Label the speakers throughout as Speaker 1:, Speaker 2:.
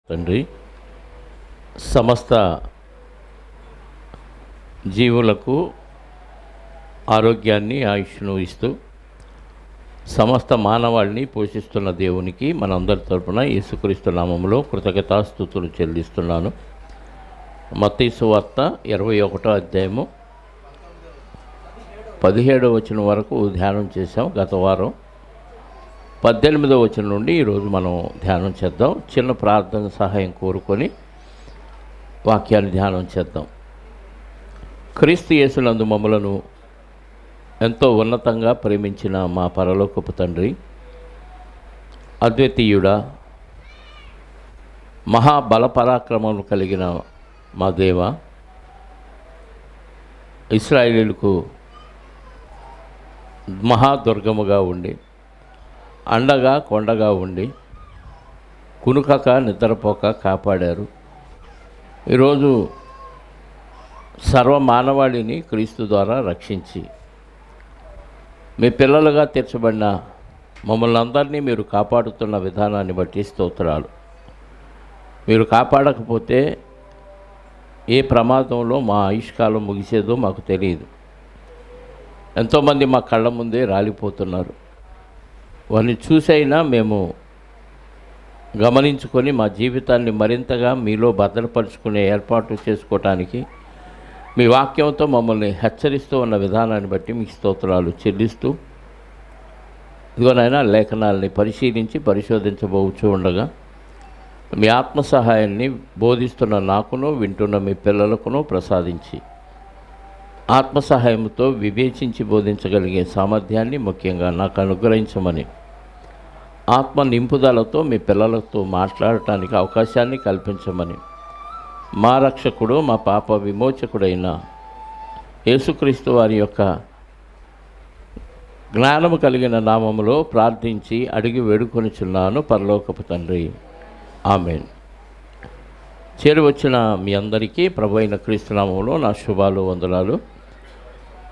Speaker 1: తండ్రి, సమస్త జీవులకు ఆరోగ్యాన్ని ఆయుష్ను ఇస్తూ సమస్త మానవాళిని పోషిస్తున్న దేవునికి మనందరి తరపున యేసుక్రీస్తు నామములో కృతజ్ఞతాస్తుతులు చెల్లిస్తున్నాను. మత్తయి సువార్త 21వ అధ్యాయము 17వ వచనం వరకు ధ్యానం చేశాం గత వారం. 18వ వచనం నుండి ఈరోజు మనం ధ్యానం చేద్దాం. చిన్న ప్రార్థన సహాయం కోరుకొని వాక్యాన్ని ధ్యానం చేద్దాం. క్రీస్తు యేసునందు మమ్మలను ఎంతో ఉన్నతంగా ప్రేమించిన మా పరలోకపు తండ్రి, అద్వితీయుడా, మహాబలపరాక్రమము కలిగిన మా దేవ, ఇశ్రాయేలీయులకు మహాదుర్గముగా ఉండి అండగా కొండగా ఉండి కునుకక నిద్రపోక కాపాడారు. ఈరోజు సర్వ మానవాళిని క్రీస్తు ద్వారా రక్షించి మీ పిల్లలుగా తీర్చబడిన మమ్మల్ని అందరినీ మీరు కాపాడుతున్న విధానాన్ని బట్టి స్తోత్రాలు. మీరు కాపాడకపోతే ఏ ప్రమాదంలో మా ఆయుష్కాలం ముగిసేదో మాకు తెలియదు. ఎంతోమంది మా కళ్ళ ముందే రాలిపోతున్నారు. వారిని చూసైనా మేము గమనించుకొని మా జీవితాన్ని మరింతగా మీలో భద్రపరుచుకునే ఏర్పాటు చేసుకోవటానికి మీ వాక్యంతో మమ్మల్ని హెచ్చరిస్తూ ఉన్న విధానాన్ని బట్టి మీకు స్తోత్రాలు చెల్లిస్తూ, ఇదిగోనైనా లేఖనాలని పరిశీలించి పరిశోధించబోచూ ఉండగా మీ ఆత్మ సహాయాన్ని బోధిస్తున్న నాకును వింటున్న మీ పిల్లలకును ప్రసాదించి ఆత్మ సహాయంతో వివేచించి బోధించగలిగే సామర్థ్యాన్ని ముఖ్యంగా నాకు అనుగ్రహించమని, ఆత్మ నింపుదలతో మీ పిల్లలతో మాట్లాడటానికి అవకాశాన్ని కల్పించమని మా రక్షకుడు మా పాప విమోచకుడైన యేసుక్రీస్తు వారి యొక్క జ్ఞానము కలిగిన నామములో ప్రార్థించి అడిగి వేడుకొనిచున్నాను పరలోకపు తండ్రి, ఆమేన్. చేరువచ్చిన మీ అందరికీ ప్రభు అయిన క్రీస్తు నామములో నా శుభాలు వందనాలు.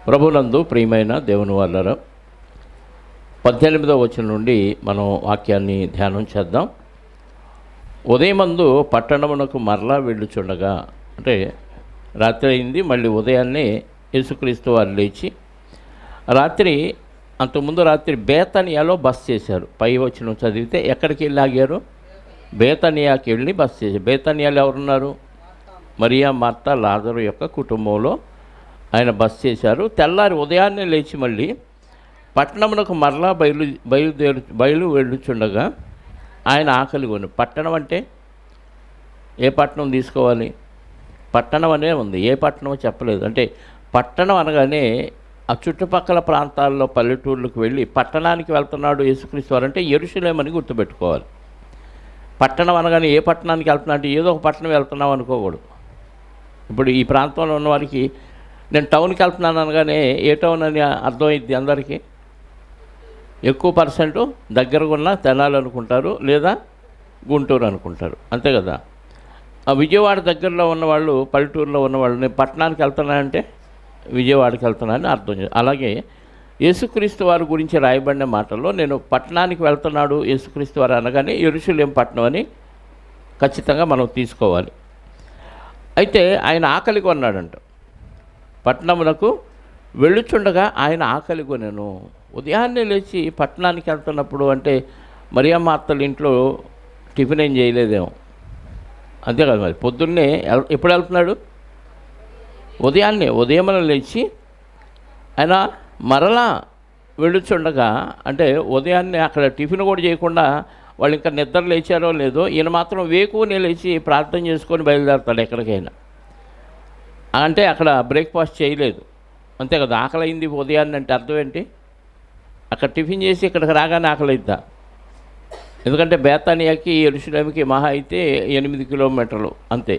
Speaker 1: ప్రభునందు ప్రియమైన దేవుని వాళ్ళరా, 18వ వచనం నుండి మనం వాక్యాన్ని ధ్యానం చేద్దాం. ఉదయమందు పట్టణమునకు మరలా వెళ్ళుచుండగా, అంటే రాత్రి అయింది, మళ్ళీ ఉదయాన్నే యేసుక్రీస్తు వారు లేచి అంతకుముందు రాత్రి బేతనియాలో బస చేశారు. పై వచనం చదివితే ఎక్కడికి వెళ్ళి ఆగారు? బేతనియాకి వెళ్ళి బస చేశారు. బేతనియాలో ఎవరున్నారు? మరియా, మార్తా, లాజరు యొక్క కుటుంబంలో ఆయన బస చేశారు. తెల్లారి ఉదయాన్నే లేచి మళ్ళీ పట్టణమునకు మరలా బయలు వెళ్ళుచుండగా ఆయన ఆకలి కొని. పట్టణం అంటే ఏ పట్టణం తీసుకోవాలి? పట్టణం అనే ఉంది, ఏ పట్టణమో చెప్పలేదు. అంటే పట్టణం అనగానే ఆ చుట్టుపక్కల ప్రాంతాల్లో పల్లెటూర్లకు వెళ్ళి పట్టణానికి వెళ్తున్నాడు యేసుక్రీస్తు వారు అంటే యెరూషలేమని గుర్తుపెట్టుకోవాలి. పట్టణం అనగానే ఏ పట్టణానికి వెళ్తున్నా అంటే ఏదో ఒక పట్టణం వెళ్తున్నాం అనుకోకూడదు. ఇప్పుడు ఈ ప్రాంతంలో ఉన్న వారికి నేను టౌన్కి వెళ్తున్నాను అనగానే ఏ టౌన్ అని అర్థమైద్ది అందరికీ. ఎక్కువ పర్సెంట్ దగ్గరగా ఉన్న తెనాలి అనుకుంటారు, లేదా గుంటూరు అనుకుంటారు, అంతే కదా. ఆ విజయవాడ దగ్గరలో ఉన్నవాళ్ళు, పల్లెటూరులో ఉన్నవాళ్ళు నేను పట్టణానికి వెళ్తున్నానంటే విజయవాడకి వెళ్తున్నానని అర్థం చేయాలి. అలాగే యేసుక్రీస్తు వారి గురించి రాయబడిన మాటల్లో నేను పట్టణానికి వెళ్తున్నాడు యేసుక్రీస్తు వారు అనగానే యెరూషలేం పట్టణం అని ఖచ్చితంగా మనం తీసుకోవాలి. అయితే ఆయన ఆకలి కొన్నాడంట. పట్టణమునకు వెళ్ళుచుండగా ఆయన ఆకలి కొనెను. ఉదయాన్నే లేచి పట్టణానికి వెళ్తున్నప్పుడు అంటే మరియా మార్తల ఇంట్లో టిఫిన్ ఏం చేయలేదేమో, అంతే కదా. మరి పొద్దున్నే ఎప్పుడు వెళ్తున్నాడు? ఉదయమున లేచి ఆయన మరలా వెళ్ళుచుండగా, అంటే ఉదయాన్నే అక్కడ టిఫిన్ కూడా చేయకుండా వాళ్ళు ఇంకా నిద్ర లేచారో లేదో, ఈయన మాత్రం వేకువనే లేచి ప్రార్థన చేసుకొని బయలుదేరుతాడు ఎక్కడికైనా. అంటే అక్కడ బ్రేక్ఫాస్ట్ చేయలేదు, అంతే కదా. ఆకలి అయింది ఉదయాన్నే అంటే అర్థం ఏంటి? అక్కడ టిఫిన్ చేసి ఇక్కడికి రాగానే ఆకలి అవుతా. ఎందుకంటే బేతానియాకి యెరూషలేముకి మహా అయితే 8 కిలోమీటర్లు అంతే.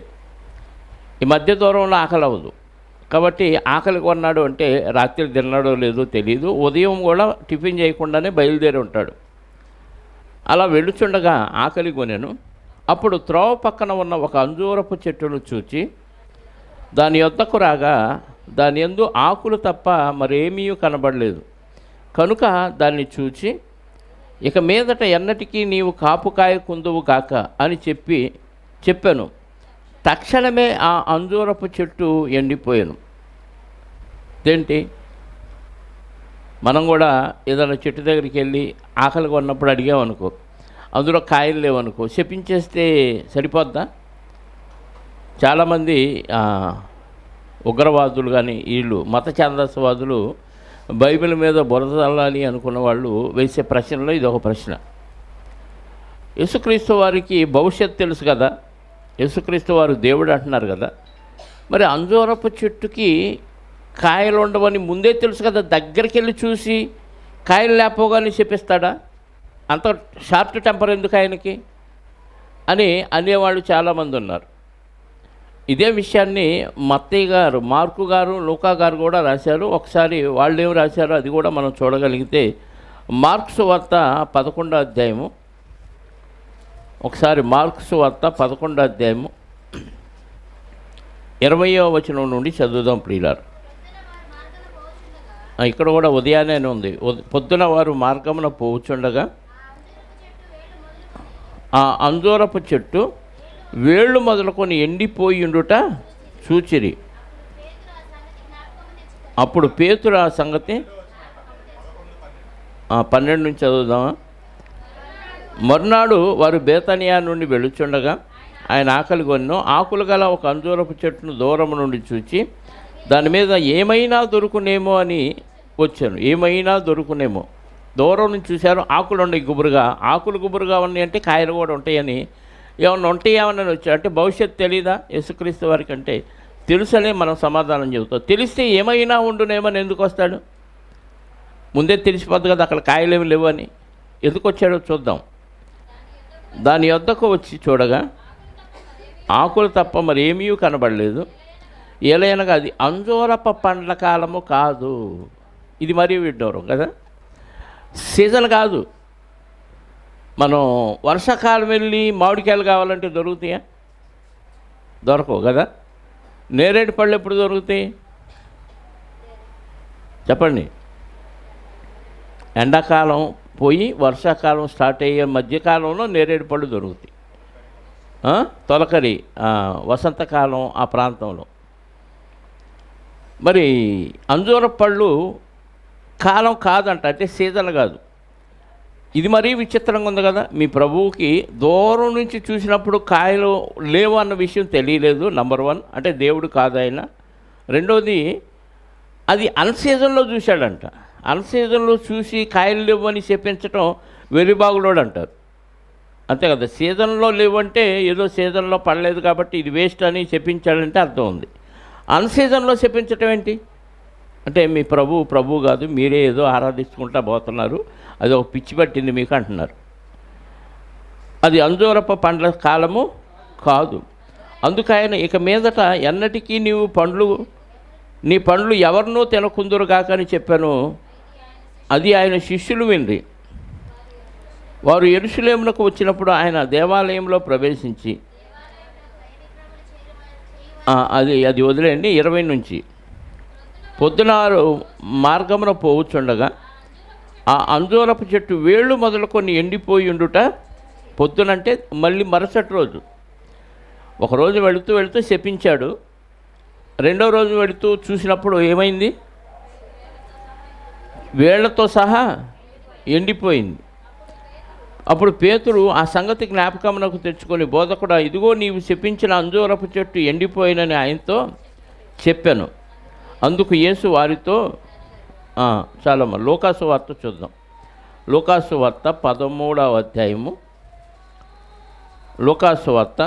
Speaker 1: ఈ మధ్య దూరంలో ఆకలి అవ్వదు. కాబట్టి ఆకలి కొన్నాడు అంటే రాత్రి తిన్నాడో లేదో తెలియదు. ఉదయం కూడా టిఫిన్ చేయకుండానే బయలుదేరి ఉంటాడు. అలా వెళ్ళుచుండగా ఆకలి కొనెను. అప్పుడు త్రోవ పక్కన ఉన్న ఒక అంజూరపు చెట్టును చూచి దాని యొద్దకు రాగా దాని యందు ఆకులు తప్ప మరేమీ కనబడలేదు. కనుక దాన్ని చూచి ఇక మీదట ఎన్నటికీ నీవు కాపుకాయ కుందువు గాక అని చెప్పి చెప్పాను. తక్షణమే ఆ అంజూరపు చెట్టు ఎండిపోయాను. ఇదేంటి? మనం కూడా ఏదైనా చెట్టు దగ్గరికి వెళ్ళి ఆకలిగా ఉన్నప్పుడు అడిగామనుకో, అందులో కాయలు లేవనుకో, శపించేస్తే సరిపోద్దా? చాలామంది ఉగ్రవాదులు కానీ వీళ్ళు మత ఛాందసవాదులు బైబిల్ మీద బురద చల్లాలి అనుకున్న వాళ్ళు వేసే ప్రశ్నలో ఇది ఒక ప్రశ్న. యేసుక్రీస్తు వారికి భవిష్యత్తు తెలుసు కదా, యేసుక్రీస్తు వారు దేవుడు అంటున్నారు కదా, మరి అంజూరపు చెట్టుకి కాయలు ఉండవని ముందే తెలుసు కదా, దగ్గరికి వెళ్ళి చూసి కాయలు లేకపోగానే చెప్పిస్తాడా? అంత షార్ట్ టెంపర్ ఎందుకు ఆయనకి అని అనేవాళ్ళు చాలామంది ఉన్నారు. ఇదే విషయాన్ని మత్తయి గారు, మార్కు గారు, లూకా గారు కూడా రాశారు. ఒకసారి వాళ్ళు ఏమి రాశారో అది కూడా మనం చూడగలిగితే, మార్కు సువార్త 11వ అధ్యాయము, ఒకసారి మార్కు సువార్త 11వ అధ్యాయము 20వ వచనం నుండి చదువుదాం ప్రియులారు. ఇక్కడ కూడా ఉదయాన్నే ఉంది. పొద్దున వారు మార్గమున పోవుచుండగా ఆ అంజూరపు చెట్టు వేళ్ళు మొదలుకొని ఎండిపోయిండుట చూచిరి. అప్పుడు పేతురు ఆ సంగతి 12 నుంచి చదువుదామా. మర్నాడు వారు బేతనియా నుండి వెళుచుండగా ఆయన ఆకలి కొన్నో ఆకులు గల ఒక అంజూరపు చెట్టును దూరం నుండి చూచి దాని మీద ఏమైనా దొరుకునేమో అని వచ్చాను. ఏమైనా దొరుకునేమో, దూరం నుంచి చూశారు. ఆకులు ఉన్నాయి గుబురుగా, ఆకులు గుబురుగా ఉన్నాయి అంటే కాయలు కూడా ఉంటాయని, ఏమన్నా ఉంటాయేమని వచ్చారు. అంటే భవిష్యత్తు తెలీదా యేసుక్రీస్తు వారికి? అంటే తెలుసనే మనం సమాధానం చెబుతాం. తెలిస్తే ఏమైనా ఉండునేమని ఎందుకు వస్తాడు? ముందే తెలిసిపోద్ది కదా అక్కడ కాయలేమి లేవు అని. ఎందుకు వచ్చాడో చూద్దాం. దాని యొద్దకు వచ్చి చూడగా ఆకులు తప్ప మరి ఏమీ కనబడలేదు. ఏలైనగా అది అంజూరపు పండ్ల కాలము కాదు. ఇది మరీ విడ్డూరం కదా, సీజన్ కాదు. మనం వర్షాకాలం వెళ్ళి మామిడికాయలు కావాలంటే దొరుకుతాయా? దొరకవు కదా. నేరేడు పళ్ళు ఎప్పుడు దొరుకుతాయి చెప్పండి? ఎండాకాలం పోయి వర్షాకాలం స్టార్ట్ అయ్యే మధ్యకాలంలో నేరేడు పళ్ళు దొరుకుతాయి. తొలకరి వసంతకాలం ఆ ప్రాంతంలో. మరి అంజూర పళ్ళు కాలం కాదంట, అంటే సీజన్ కాదు. ఇది మరీ విచిత్రంగా ఉంది కదా. మీ ప్రభువుకి దూరం నుంచి చూసినప్పుడు కాయలు లేవు అన్న విషయం తెలియలేదు. నంబర్ 1 అంటే దేవుడు కాదు ఆయన. రెండోది, అది అన్సీజన్లో చూశాడంట. అన్సీజన్లో చూసి కాయలు లేవు అని చెప్పించడం వెరిబాగులోడు అంటారు. అంతే కదా. సీజన్లో లేవంటే ఏదో సీజన్లో పడలేదు కాబట్టి ఇది వేస్ట్ అని చెప్పించాడంటే అర్థం ఉంది. అన్సీజన్లో చెప్పించటం ఏంటి అంటే మీ ప్రభు కాదు, మీరే ఏదో ఆరాధించుకుంటా పోతున్నారు, అది ఒక పిచ్చి పట్టింది మీకు అంటున్నారు. అది అంజూరపు పండ్ల కాలము కాదు. అందుకైన ఇక మీదట ఎన్నటికీ నీ పండ్లు ఎవరినో తినకుందురు కాక అని చెప్పాను. అది ఆయన శిష్యులు వినరి. వారు యెరూషలేమునకు వచ్చినప్పుడు ఆయన దేవాలయంలో ప్రవేశించి అది వదిలేండి 20 నుంచి. పొద్దున మార్గమున పోవుచుండగా ఆ అంజూరపు చెట్టు వేళ్ళు మొదలుకొని ఎండిపోయి ఉండుట. పొద్దునంటే మళ్ళీ మరుసటి రోజు. ఒకరోజు వెళుతూ శపించాడు. రెండో రోజు వెళుతూ చూసినప్పుడు ఏమైంది? వేళ్లతో సహా ఎండిపోయింది. అప్పుడు పేతురు ఆ సంగతి జ్ఞాపకమునకు తెచ్చుకొని, బోధకుడా, ఇదిగో నీవు శపించిన అంజూరపు చెట్టు ఎండిపోయినని ఆయనతో చెప్పాను. అందుకు యేసు వారితో చాలమ్మ లూకాసు వార్త చూద్దాం. లూకాసు వార్త 13వ అధ్యాయము. లూకాసు వార్త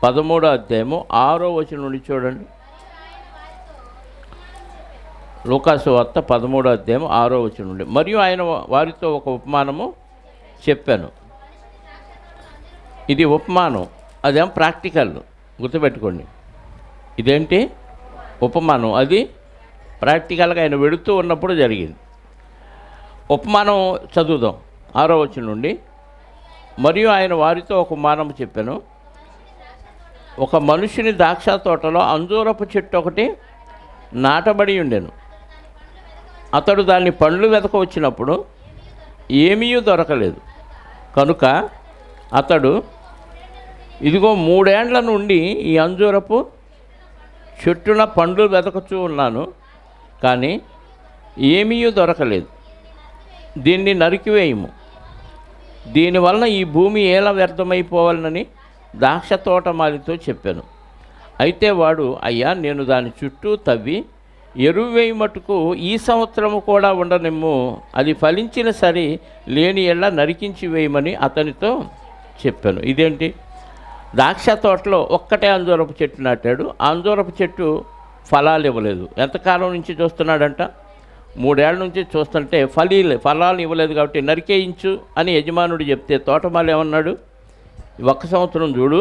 Speaker 1: 13వ అధ్యాయము 6వ వచనం నుండి చూడండి. లూకాసు వార్త 13వ అధ్యాయము 6వ వచనం నుండి. మరియు ఆయన వారితో ఒక ఉపమానము చెప్పాను. ఇది ఉపమానం, అదేం ప్రాక్టికల్, గుర్తుపెట్టుకోండి. ఇదేంటి? ఉపమానం. అది ప్రాక్టికల్గా ఆయన వెళుతూ ఉన్నప్పుడు జరిగింది. ఉపమానం చదువుదాం 6వ వచనం నుండి. మరియు ఆయన వారితో ఒక ఉపమానం చెప్పాను. ఒక మనుషుని ద్రాక్ష తోటలో అంజూరపు చెట్టు ఒకటి నాటబడి ఉండెను. అతడు దాన్ని పండ్లు వెతక వచ్చినప్పుడు ఏమీ దొరకలేదు. కనుక అతడు ఇదిగో 3 ఏండ్ల నుండి ఈ అంజూరపు చెట్టున పండ్లు వెతకుచూ ఉన్నాను, కానీ ఏమీ దొరకలేదు. దీన్ని నరికివేయము, దీనివలన ఈ భూమి ఎలా వ్యర్థమైపోవాలని ద్రాక్ష తోటమాలితో చెప్పాను. అయితే వాడు, అయ్యా, నేను దాని చుట్టూ తవ్వి ఎరువు వేయి మటుకు ఈ సంవత్సరము కూడా ఉండనిమ్ము, అది ఫలించిన సరి లేని ఎళ్ళ నరికించి వేయమని అతనితో చెప్పాను. ఇదేంటి? ద్రాక్ష తోటలో ఒక్కటే అంజూరపు చెట్టు నాటాడు. ఆ అంజూరపు చెట్టు ఫలాలు ఇవ్వలేదు. ఎంతకాలం నుంచి చూస్తున్నాడంట? 3 ఏళ్ల నుంచి చూస్తుంటే ఫలాలు ఇవ్వలేదు. కాబట్టి నరికేయించు అని యజమానుడు చెప్తే తోటమాలి ఏమన్నాడు? 1 సంవత్సరం చూడు,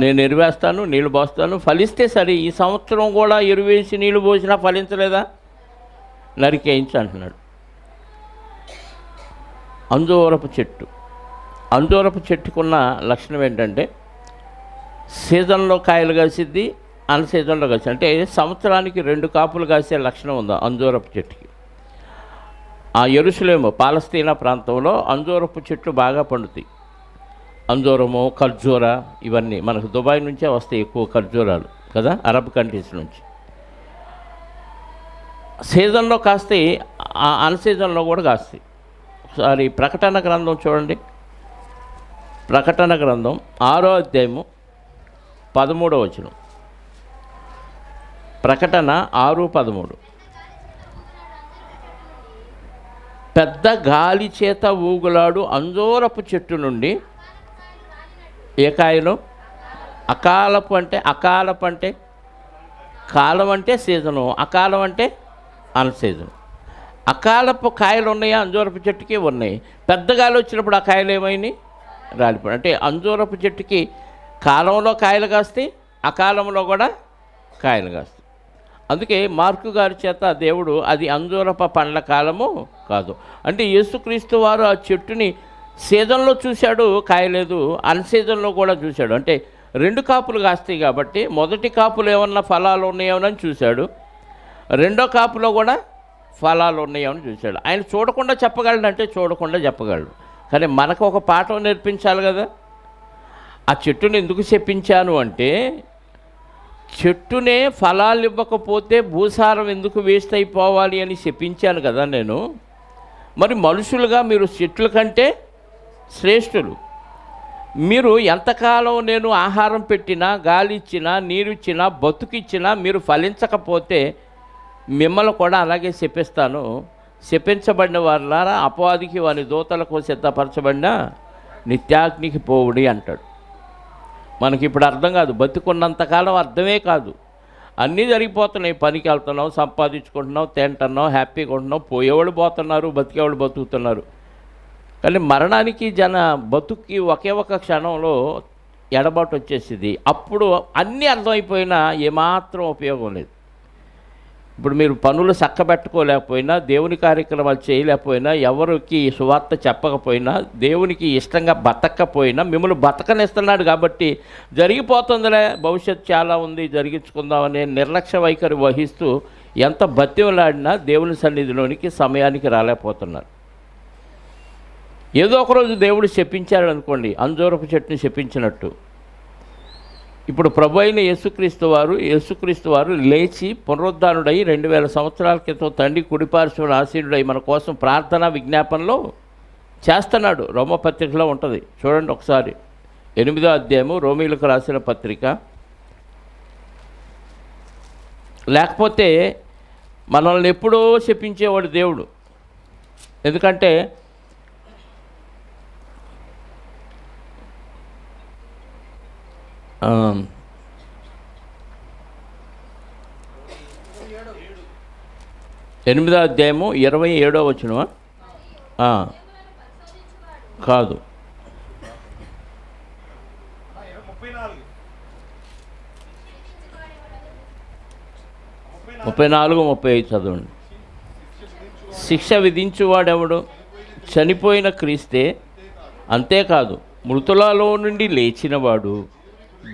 Speaker 1: నేను ఎరువేస్తాను, నీళ్లు పోస్తాను, ఫలిస్తే సరే. ఈ సంవత్సరం కూడా ఎరువేసి నీళ్లు పోసినా ఫలించలేదా? నరికేయించు అంటున్నాడు. అంజూరపు చెట్టుకున్న లక్షణం ఏంటంటే సీజన్లో కాయలు కాసిద్ది, అన్ సీజన్లో కాసి, అంటే సంవత్సరానికి 2 కాపులు కాసే లక్షణం ఉంది అంజూరపు చెట్టుకి. ఆ యెరూషలేము పాలస్తీనా ప్రాంతంలో అంజూరపు చెట్లు బాగా పండుతాయి. అంజూరము, ఖర్జూర, ఇవన్నీ మనకు దుబాయ్ నుంచే వస్తాయి ఎక్కువ ఖర్జూరాలు కదా, అరబ్ కంట్రీస్ నుంచి. సీజన్లో కాస్తాయి, అన్ సీజన్లో కూడా కాస్తాయి. ఒకసారి ప్రకటన గ్రంథం చూడండి. ప్రకటన గ్రంథం 6వ అధ్యాయము 13వ వచనం. ప్రకటన 6:13. పెద్ద గాలి చేత ఊగులాడు అంజూరపు చెట్టు నుండి ఏ కాయలు? అకాలపు అంటే కాలం అంటే సీజను, అకాలం అంటే అన్ సీజను. అకాలపు కాయలు ఉన్నాయా? అంజూరపు చెట్టుకి ఉన్నాయి. పెద్ద గాలి వచ్చినప్పుడు ఆ కాయలు ఏమైనాయి? రాలిపోయి. అంటే అంజూరపు చెట్టుకి కాలంలో కాయలు కాస్తాయి, అకాలంలో కూడా కాయలు కాస్తాయి. అందుకే మార్కు గారి చేత దేవుడు అది అంజూరపు పండ్ల కాలము కాదు అంటే, యేసుక్రీస్తు వారు ఆ చెట్టుని సీజన్లో చూశాడు, కాయలేదు, అన్ సీజన్లో కూడా చూశాడు. అంటే 2 కాపులు కాస్తాయి కాబట్టి మొదటి కాపులు ఏమన్నా ఫలాలు ఉన్నాయేమని చూశాడు, రెండో కాపులో కూడా ఫలాలు ఉన్నాయేమని చూశాడు. ఆయన చూడకుండా చెప్పగలడు అంటే చూడకుండా చెప్పగలడు, కానీ మనకు ఒక పాఠం నేర్పించాలి కదా. ఆ చెట్టుని ఎందుకు చెప్పించాను అంటే, చెట్టునే ఫలాలు ఇవ్వకపోతే భూసారం ఎందుకు వేస్ట్ అయిపోవాలి అని చెప్పించాను కదా నేను. మరి మనుషులుగా మీరు చెట్ల కంటే శ్రేష్ఠులు. మీరు ఎంతకాలం నేను ఆహారం పెట్టినా, గాలి ఇచ్చినా, నీరు ఇచ్చినా, బతుకిచ్చినా మీరు ఫలించకపోతే మిమ్మల్ని కూడా అలాగే శపిస్తాను. శపించబడిన వారులారా అపవాదికి వాని దూతలకు సిద్ధపరచబడిన నిత్యాగ్నికి పోవుడి అంటాడు. మనకి ఇప్పుడు అర్థం కాదు, బతుకున్నంతకాలం అర్థమే కాదు. అన్నీ జరిగిపోతున్నాయి. పనికి వెళ్తున్నాం, సంపాదించుకుంటున్నాం, తింటున్నాం, హ్యాపీగా ఉంటున్నాం, పోయేవాళ్ళు పోతున్నారు, బతికేవాళ్ళు బతుకుతున్నారు. కానీ మరణానికి బతుక్కి ఒకే ఒక క్షణంలో ఎడబాటు వచ్చేసింది. అప్పుడు అన్నీ అర్థమైపోయినా ఏమాత్రం ఉపయోగం లేదు. ఇప్పుడు మీరు పనులు చక్కబెట్టుకోలేకపోయినా, దేవుని కార్యక్రమాలు చేయలేకపోయినా, ఎవరికి సువార్త చెప్పకపోయినా, దేవునికి ఇష్టంగా బతకపోయినా మిమ్మల్ని బతకనిస్తున్నాడు కాబట్టి జరిగిపోతుందిలే, భవిష్యత్తు చాలా ఉంది, జరిగించుకుందామనే నిర్లక్ష్య వైఖరి వహిస్తూ ఎంత బతిమలాడినా దేవుని సన్నిధిలోనికి సమయానికి రాలేకపోతున్నారు. ఏదో ఒకరోజు దేవుడు శపించాడు అనుకోండి, అంజూరపు చెట్టుని శపించినట్టు. ఇప్పుడు ప్రభు అయిన యేసుక్రీస్తు వారు లేచి పునరుద్ధానుడై 2000 సంవత్సరాల క్రితం తండ్రి కుడిపార్శ్వన ఆసీనుడై మన కోసం ప్రార్థనా విజ్ఞాపనలో చేస్తున్నాడు. రోమపత్రికలో ఉంటుంది చూడండి ఒకసారి. 8వ అధ్యాయము రోమీయులకు రాసిన పత్రిక. లేకపోతే మనల్ని ఎప్పుడో శపించేవాడు దేవుడు. ఎందుకంటే ఎనిమిదో అధ్యాయము 27వ వచనమా? కాదు, 34-35 చదవండి. శిక్ష విధించువాడెవడు? చనిపోయిన క్రీస్తే. అంతేకాదు, మృతులలో నుండి లేచినవాడు,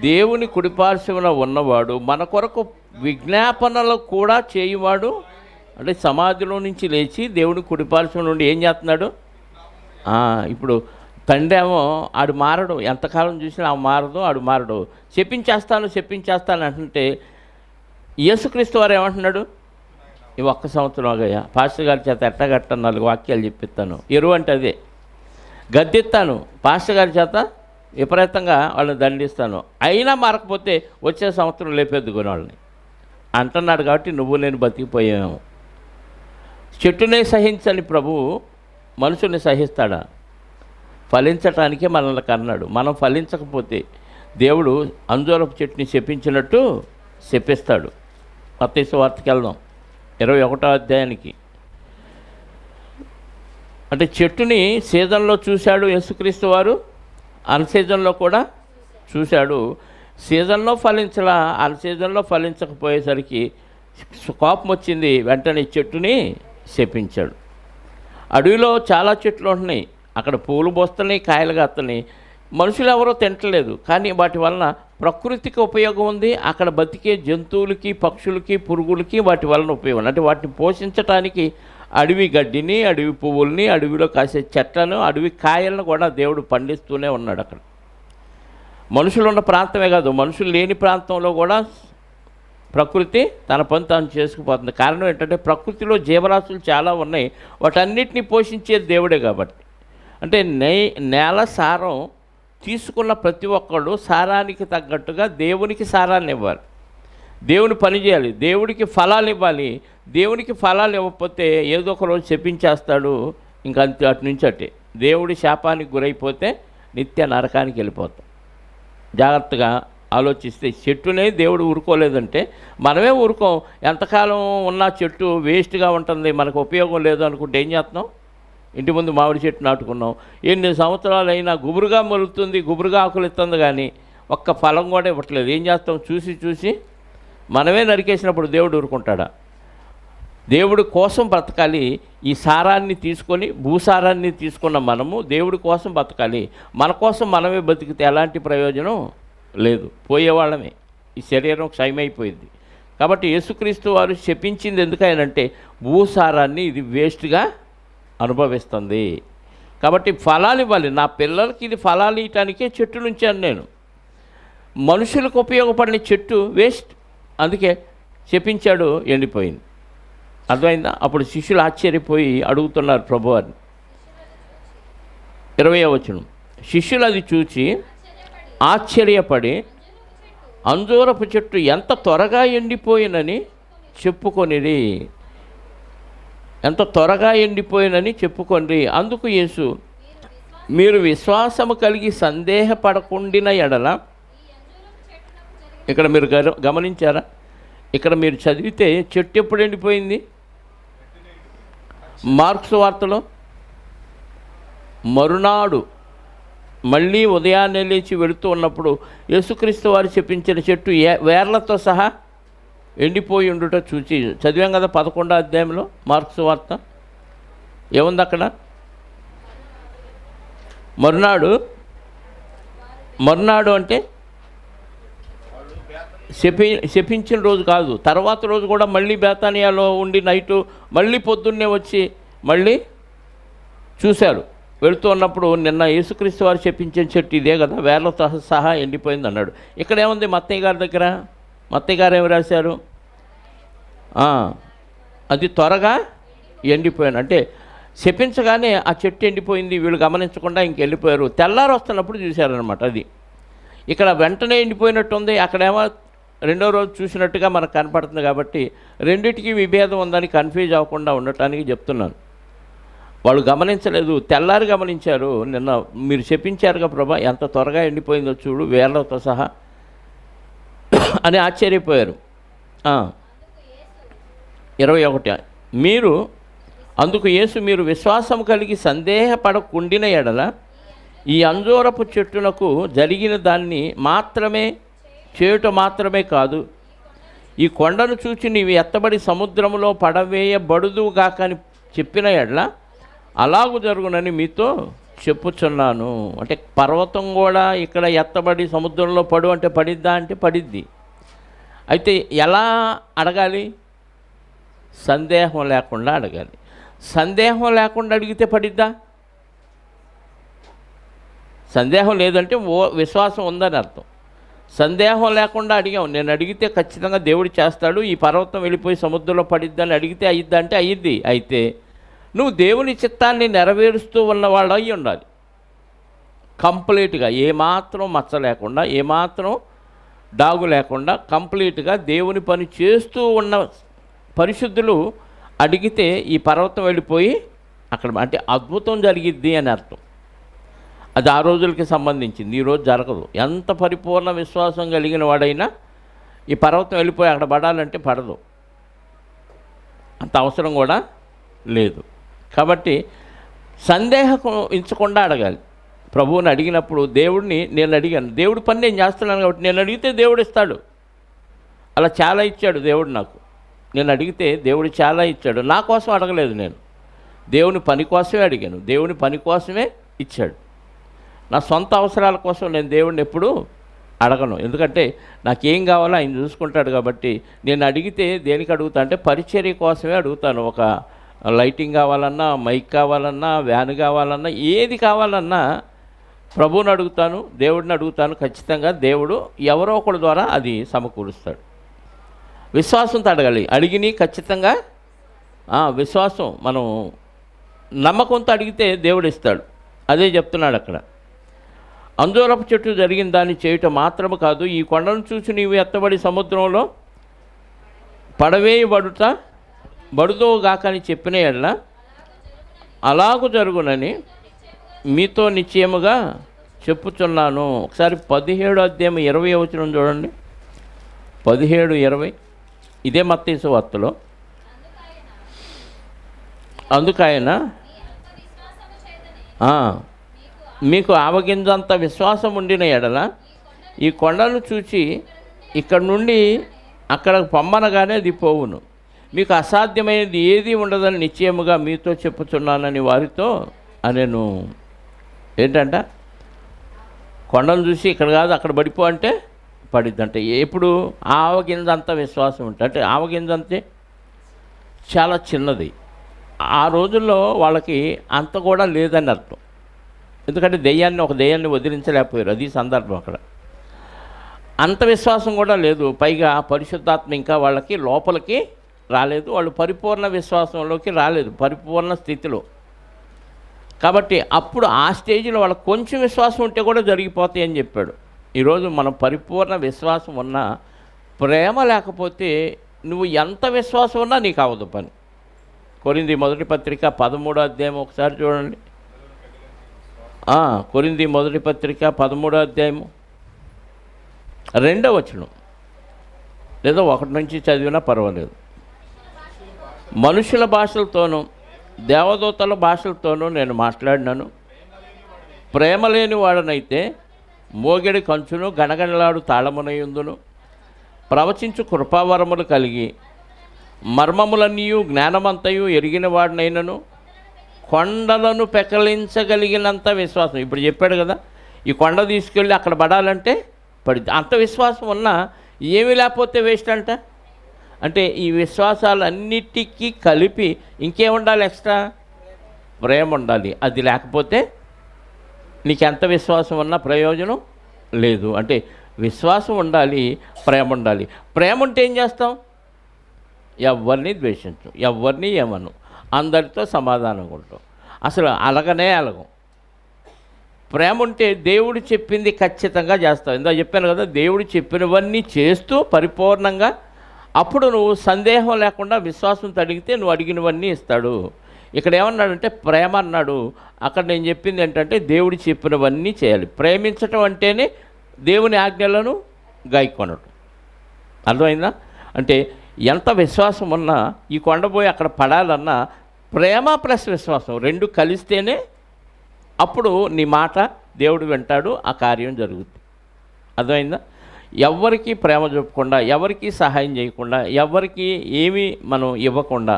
Speaker 1: దేవుని కుడిపార్శ్వన ఉన్నవాడు, మన కొరకు విజ్ఞాపనలు కూడా చేయువాడు. అంటే సమాధిలో నుంచి లేచి దేవుని కుడిపార్శ్వం నుండి ఏం చేస్తున్నాడు? ఇప్పుడు తండ్రి ఏమో ఆడు మారడు, ఎంతకాలం చూసినా ఆ మారదు, ఆడు మారడు, చెప్పించేస్తాను అంటుంటే యేసుక్రీస్తు వారు ఏమంటున్నాడు, ఈ 1 సంవత్సరం ఆగయ్యా, పాస్టర్ గారి చేత ఎట్టగట్ట 4 వాక్యాలు చెప్పిస్తాను, ఎరువు అంటే అదే, గద్దెత్తాను, పాస్టర్ గారి చేత విపరీతంగా వాళ్ళని దండిస్తాను, అయినా మారకపోతే వచ్చే సంవత్సరం లేపేద్దుకుని వాళ్ళని అంటున్నాడు. కాబట్టి నువ్వు నేను బతికిపోయాము. చెట్టునే సహించని ప్రభువు మనుషుల్ని సహిస్తాడా? ఫలించటానికే మనల్ని కన్నాడు. మనం ఫలించకపోతే దేవుడు అంజూరపు చెట్టుని శపించినట్టు శపిస్తాడు. మత్తయి సువార్తకి వెళ్దాం 21వ అధ్యాయానికి. అంటే చెట్టుని సీజన్లో చూశాడు యేసుక్రీస్తు వారు, అన్ సీజన్లో కూడా చూశాడు. సీజన్లో ఫలించలా, అన్ సీజన్లో ఫలించకపోయేసరికి కోపం వచ్చింది, వెంటనే చెట్టుని శపించాడు. అడవిలో చాలా చెట్లు ఉంటున్నాయి, అక్కడ పూలు పోస్తున్నాయి, కాయలు కాస్తున్నాయి, మనుషులు ఎవరో తింటలేదు, కానీ వాటి వలన ప్రకృతికి ఉపయోగం ఉంది, అక్కడ బతికే జంతువులకి, పక్షులకి, పురుగులకి వాటి వలన ఉపయోగం. అంటే వాటిని పోషించడానికి అడవి గడ్డిని, అడవి పువ్వుల్ని, అడవిలో కాసే చెట్లను, అడవి కాయలను కూడా దేవుడు పండిస్తూనే ఉన్నాడు. అక్కడ మనుషులు ఉన్న ప్రాంతమే కాదు, మనుషులు లేని ప్రాంతంలో కూడా ప్రకృతి తన పని తాను చేసుకుపోతుంది. కారణం ఏంటంటే ప్రకృతిలో జీవరాశులు చాలా ఉన్నాయి, వాటన్నిటిని పోషించేది దేవుడే. కాబట్టి అంటే నేల సారం తీసుకున్న ప్రతి ఒక్కళ్ళు సారానికి తగ్గట్టుగా దేవునికి సారాన్ని ఇవ్వాలి, దేవుని పని చేయాలి, దేవుడికి ఫలాలు ఇవ్వాలి. దేవునికి ఫలాలు ఇవ్వకపోతే ఏదో ఒక రోజు చెప్పించేస్తాడు, ఇంకా అంతే, అటు నుంచి అట్టే దేవుడి శాపానికి గురైపోతే నిత్య నరకానికి వెళ్ళిపోతాం. జాగ్రత్తగా ఆలోచిస్తే చెట్టునే దేవుడు ఊరుకోలేదంటే మనమే ఊరుకోం. ఎంతకాలం ఉన్న చెట్టు వేస్ట్గా ఉంటుంది, మనకు ఉపయోగం లేదు అనుకుంటే ఏం చేస్తున్నాం? ఇంటి ముందు మామిడి చెట్టు నాటుకున్నాం, ఎన్ని సంవత్సరాలైనా గుబురుగా మొలుగుతుంది, గుబురుగా ఆకులు ఇస్తుంది, కానీ ఒక్క ఫలం కూడా ఇవ్వట్లేదు. ఏం చేస్తాం? చూసి చూసి మనమే నరికేసినప్పుడు దేవుడు ఊరుకుంటాడా? దేవుడి కోసం బ్రతకాలి. ఈ సారాన్ని తీసుకొని, భూసారాన్ని తీసుకున్న మనము దేవుడి కోసం బ్రతకాలి. మన కోసం మనమే బతికితే ఎలాంటి ప్రయోజనం లేదు, పోయేవాళ్ళమే. ఈ శరీరం క్షయమైపోయింది. కాబట్టి యేసుక్రీస్తు వారు శపించింది ఎందుకనంటే భూసారాన్ని ఇది వేస్ట్గా అనుభవిస్తుంది. కాబట్టి ఫలాలు ఇవ్వాలి. నా పిల్లలకి ఇది ఫలాలు ఇవ్వటానికే చెట్టు నుంచాను నేను. మనుషులకు ఉపయోగపడిన చెట్టు వేస్ట్, అందుకే శపించాడు, ఎండిపోయింది. అర్థమైందా? అప్పుడు శిష్యులు ఆశ్చర్యపోయి అడుగుతున్నారు ప్రభువారిని. 20వ వచనం, శిష్యులు అది చూచి ఆశ్చర్యపడి అంజూరపు చెట్టు ఎంత త్వరగా ఎండిపోయినని చెప్పుకొనిరి. ఎంత త్వరగా ఎండిపోయినని చెప్పుకొనిరి. అందుకు యేసు, మీరు విశ్వాసము కలిగి సందేహపడకుండిన ఎడల, ఇక్కడ మీరు గమనించారా? ఇక్కడ మీరు చదివితే చెట్టు ఎప్పుడు ఎండిపోయింది? మార్క్స్ వార్తలో మరునాడు మళ్ళీ ఉదయాన్నే లేచి వెళుతూ ఉన్నప్పుడు యేసుక్రీస్తు వారు చెప్పించిన చెట్టు వేర్లతో సహా ఎండిపోయి ఉండుట చూచి, చదివాం కదా 11వ అధ్యాయంలో మార్క్స్ వార్త. ఏముంది అక్కడ? మరునాడు అంటే శపించిన రోజు కాదు, తర్వాత రోజు కూడా మళ్ళీ బేతానియాలో ఉండి నైటు మళ్ళీ పొద్దున్నే వచ్చి మళ్ళీ చూశారు. వెళుతూ ఉన్నప్పుడు నిన్న యేసుక్రీస్తు వారు చెప్పించిన చెట్టు ఇదే కదా, వేర్లతో సహా ఎండిపోయింది అన్నాడు. ఇక్కడ ఏముంది? మత్తయ్య గారి దగ్గర, మత్తయ్య గారు ఏమి రాశారు? అది త్వరగా ఎండిపోయాను అంటే శపించగానే ఆ చెట్టు ఎండిపోయింది, వీళ్ళు గమనించకుండా ఇంకెళ్ళిపోయారు. తెల్లారు వస్తున్నప్పుడు చూశారనమాట. అది ఇక్కడ వెంటనే ఎండిపోయినట్టుంది, అక్కడేమో రెండో రోజు చూసినట్టుగా మనకు కనపడుతుంది. కాబట్టి రెండిటికి విభేదం ఉందని కన్ఫ్యూజ్ అవ్వకుండా ఉండటానికి చెప్తున్నాను. వాళ్ళు గమనించలేదు, తెల్లారి గమనించారు. నిన్న మీరు చెప్పించారుగా ప్రభా, ఎంత త్వరగా ఎండిపోయిందో చూడు వేర్లతో సహా అని ఆశ్చర్యపోయారు. 21, అందుకు యేసు, మీరు విశ్వాసం కలిగి సందేహపడకుండిన ఎడల ఈ అంజూరపు చెట్టునకు జరిగిన దాన్ని మాత్రమే చేయుట మాత్రమే కాదు, ఈ కొండను చూచి నీవు ఎత్తబడి సముద్రంలో పడవేయబడుదుగాక అని చెప్పిన ఎడల అలాగూ జరుగునని మీతో చెప్పుచున్నాను. అంటే పర్వతం కూడా ఇక్కడ ఎత్తబడి సముద్రంలో పడు అంటే పడిద్దా అంటే పడిద్ది. అయితే ఎలా అడగాలి? సందేహం లేకుండా అడగాలి. సందేహం లేకుండా అడిగితే పడిద్దా? సందేహం లేదంటే విశ్వాసం ఉందని అర్థం. సందేహం లేకుండా అడిగాం. నేను అడిగితే ఖచ్చితంగా దేవుడు చేస్తాడు, ఈ పర్వతం వెళ్ళిపోయి సముద్రంలో పడిద్దని అడిగితే అయ్యిద్దా అంటే అయ్యిద్ది. అయితే నువ్వు దేవుని చిత్తాన్ని నెరవేరుస్తూ ఉన్నవాళ్ళు అయి ఉండాలి. కంప్లీట్గా ఏమాత్రం మచ్చ లేకుండా, ఏమాత్రం డాగు లేకుండా కంప్లీట్గా దేవుని పని చేస్తూ ఉన్న పరిశుద్ధులు అడిగితే ఈ పర్వతం వెళ్ళిపోయి అక్కడ అంటే అద్భుతం జరిగిద్ది అని అర్థం. అది ఆ రోజులకి సంబంధించింది, ఈరోజు జరగదు. ఎంత పరిపూర్ణ విశ్వాసం కలిగిన వాడైనా ఈ పర్వతం వెళ్ళిపోయి అక్కడ పడాలంటే పడదు, అంత అవసరం కూడా లేదు. కాబట్టి సందేహించకుండా అడగాలి. ప్రభువుని అడిగినప్పుడు దేవుడిని నేను అడిగాను, దేవుడి పని నేను చేస్తున్నాను కాబట్టి నేను అడిగితే దేవుడు ఇస్తాడు. అలా చాలా ఇచ్చాడు దేవుడు నాకు. నేను అడిగితే దేవుడు చాలా ఇచ్చాడు. నా కోసం అడగలేదు, నేను దేవుని పని కోసమే అడిగాను, దేవుని పని కోసమే ఇచ్చాడు. నా సొంత అవసరాల కోసం నేను దేవుడిని ఎప్పుడూ అడగను, ఎందుకంటే నాకేం కావాలో ఆయన చూసుకుంటాడు. కాబట్టి నేను అడిగితే దేనికి అడుగుతా అంటే పరిచర్య కోసమే అడుగుతాను. ఒక లైటింగ్ కావాలన్నా, మైక్ కావాలన్నా, వ్యాన్ కావాలన్నా, ఏది కావాలన్నా ప్రభువుని అడుగుతాను, దేవుడిని అడుగుతాను. ఖచ్చితంగా దేవుడు ఎవరో ఒకరి ద్వారా అది సమకూరుస్తాడు. విశ్వాసంతో అడగాలి. అడిగిని ఖచ్చితంగా విశ్వాసం మనం నమ్మకంతో అడిగితే దేవుడు ఇస్తాడు. అదే చెప్తున్నాడు అక్కడ. అంజూరపు చెట్టు జరిగిన దాన్ని చేయటం మాత్రము కాదు, ఈ కొండను చూసి నీవు ఎత్తబడి సముద్రంలో బడుదో గాకని చెప్పిన ఎడల అలాగు జరుగునని మీతో నిశ్చయముగా చెప్పుచున్నాను. ఒకసారి 17వ అధ్యాయం 20వ వచనం చూడండి. 17:20 ఇదే మత్తయి సువార్తలో. అందుకైన మీకు ఆవగింజంత విశ్వాసం ఉండిన ఎడల ఈ కొండను చూచి ఇక్కడ నుండి అక్కడికి పొమ్మనగానే అది పోవును. మీకు అసాధ్యమైనది ఏది ఉండదని నిశ్చయముగా మీతో చెప్పుచున్నానని వారితో అనేను. ఏంటంట, కొండను చూసి ఇక్కడ కాదు అక్కడ పడిపో అంటే పడిద్దంటే ఎప్పుడు ఆవగింజంత విశ్వాసం ఉంటుంది. అంటే ఆవగింజంతే చాలా చిన్నది. ఆ రోజుల్లో వాళ్ళకి అంత కూడా లేదని అర్థం. ఎందుకంటే ఒక దెయ్యాన్ని వదిలించలేకపోయారు, అది సందర్భం. అక్కడ అంత విశ్వాసం కూడా లేదు. పైగా పరిశుద్ధాత్మ ఇంకా వాళ్ళకి లోపలికి రాలేదు, వాళ్ళు పరిపూర్ణ విశ్వాసంలోకి రాలేదు, పరిపూర్ణ స్థితిలో. కాబట్టి అప్పుడు ఆ స్టేజ్లో వాళ్ళకి కొంచెం విశ్వాసం ఉంటే కూడా జరిగిపోతాయి అని చెప్పాడు. ఈరోజు మనం పరిపూర్ణ విశ్వాసం ఉన్నా ప్రేమ లేకపోతే నువ్వు ఎంత విశ్వాసం ఉన్నా నీకు అవ్వదు పని. కొరింథీ మొదటి పత్రిక 13వ అధ్యాయం ఒకసారి చూడండి. కొరింథీ మొదటి పత్రిక 13వ అధ్యాయము 2వ వచనం, లేదా 1 నుంచి చదివినా పర్వాలేదు. మనుషుల భాషలతోనూ దేవదూతల భాషలతోనూ నేను మాట్లాడినాను, ప్రేమ లేని వాడనైతే మోగెడి కంచును గణగణలాడు తాళమునయుందును, ప్రవచించు కృపావరములు కలిగి మర్మములన్నీయు జ్ఞానమంతయు ఎరిగిన వాడినైనను కొండలను పెకలించగలిగినంత విశ్వాసం. ఇప్పుడు చెప్పాడు కదా, ఈ కొండ తీసుకెళ్ళి అక్కడ పడాలంటే పడిద్ది. అంత విశ్వాసం ఉన్నా ఏమీ లేకపోతే వేస్ట్ అంట. అంటే ఈ విశ్వాసాలన్నిటికీ కలిపి ఇంకేముండాలి? ఎక్స్ట్రా ప్రేమ ఉండాలి. అది లేకపోతే నీకెంత విశ్వాసం ఉన్నా ప్రయోజనం లేదు. అంటే విశ్వాసం ఉండాలి, ప్రేమ ఉండాలి. ప్రేమ ఉంటే ఏం చేస్తాం? ఎవరిని ద్వేషించు, ఎవరిని ఏమను, అందరితో సమాధానంగా ఉంటాం. అసలు అలగనే అలగం. ప్రేమ ఉంటే దేవుడు చెప్పింది ఖచ్చితంగా చేస్తావు. ఇందా చెప్పాను కదా, దేవుడు చెప్పినవన్నీ చేస్తూ పరిపూర్ణంగా, అప్పుడు నువ్వు సందేహం లేకుండా విశ్వాసంతో అడిగితే నువ్వు అడిగినవన్నీ ఇస్తాడు. ఇక్కడ ఏమన్నాడంటే ప్రేమ అన్నాడు. అక్కడ నేను చెప్పింది ఏంటంటే దేవుడు చెప్పినవన్నీ చేయాలి. ప్రేమించటం అంటేనే దేవుని ఆజ్ఞలను గాయకొనడం. అర్థమైందా? అంటే ఎంత విశ్వాసం ఉన్నా ఈ కొండపోయి అక్కడ పడాలన్నా ప్రేమ ప్లస్ విశ్వాసం రెండు కలిస్తేనే అప్పుడు నీ మాట దేవుడు వింటాడు, ఆ కార్యం జరుగుతుంది. అర్థమైందా? ఎవరికి ప్రేమ చూపకుండా, ఎవరికి సహాయం చేయకుండా, ఎవరికి ఏమీ మనం ఇవ్వకుండా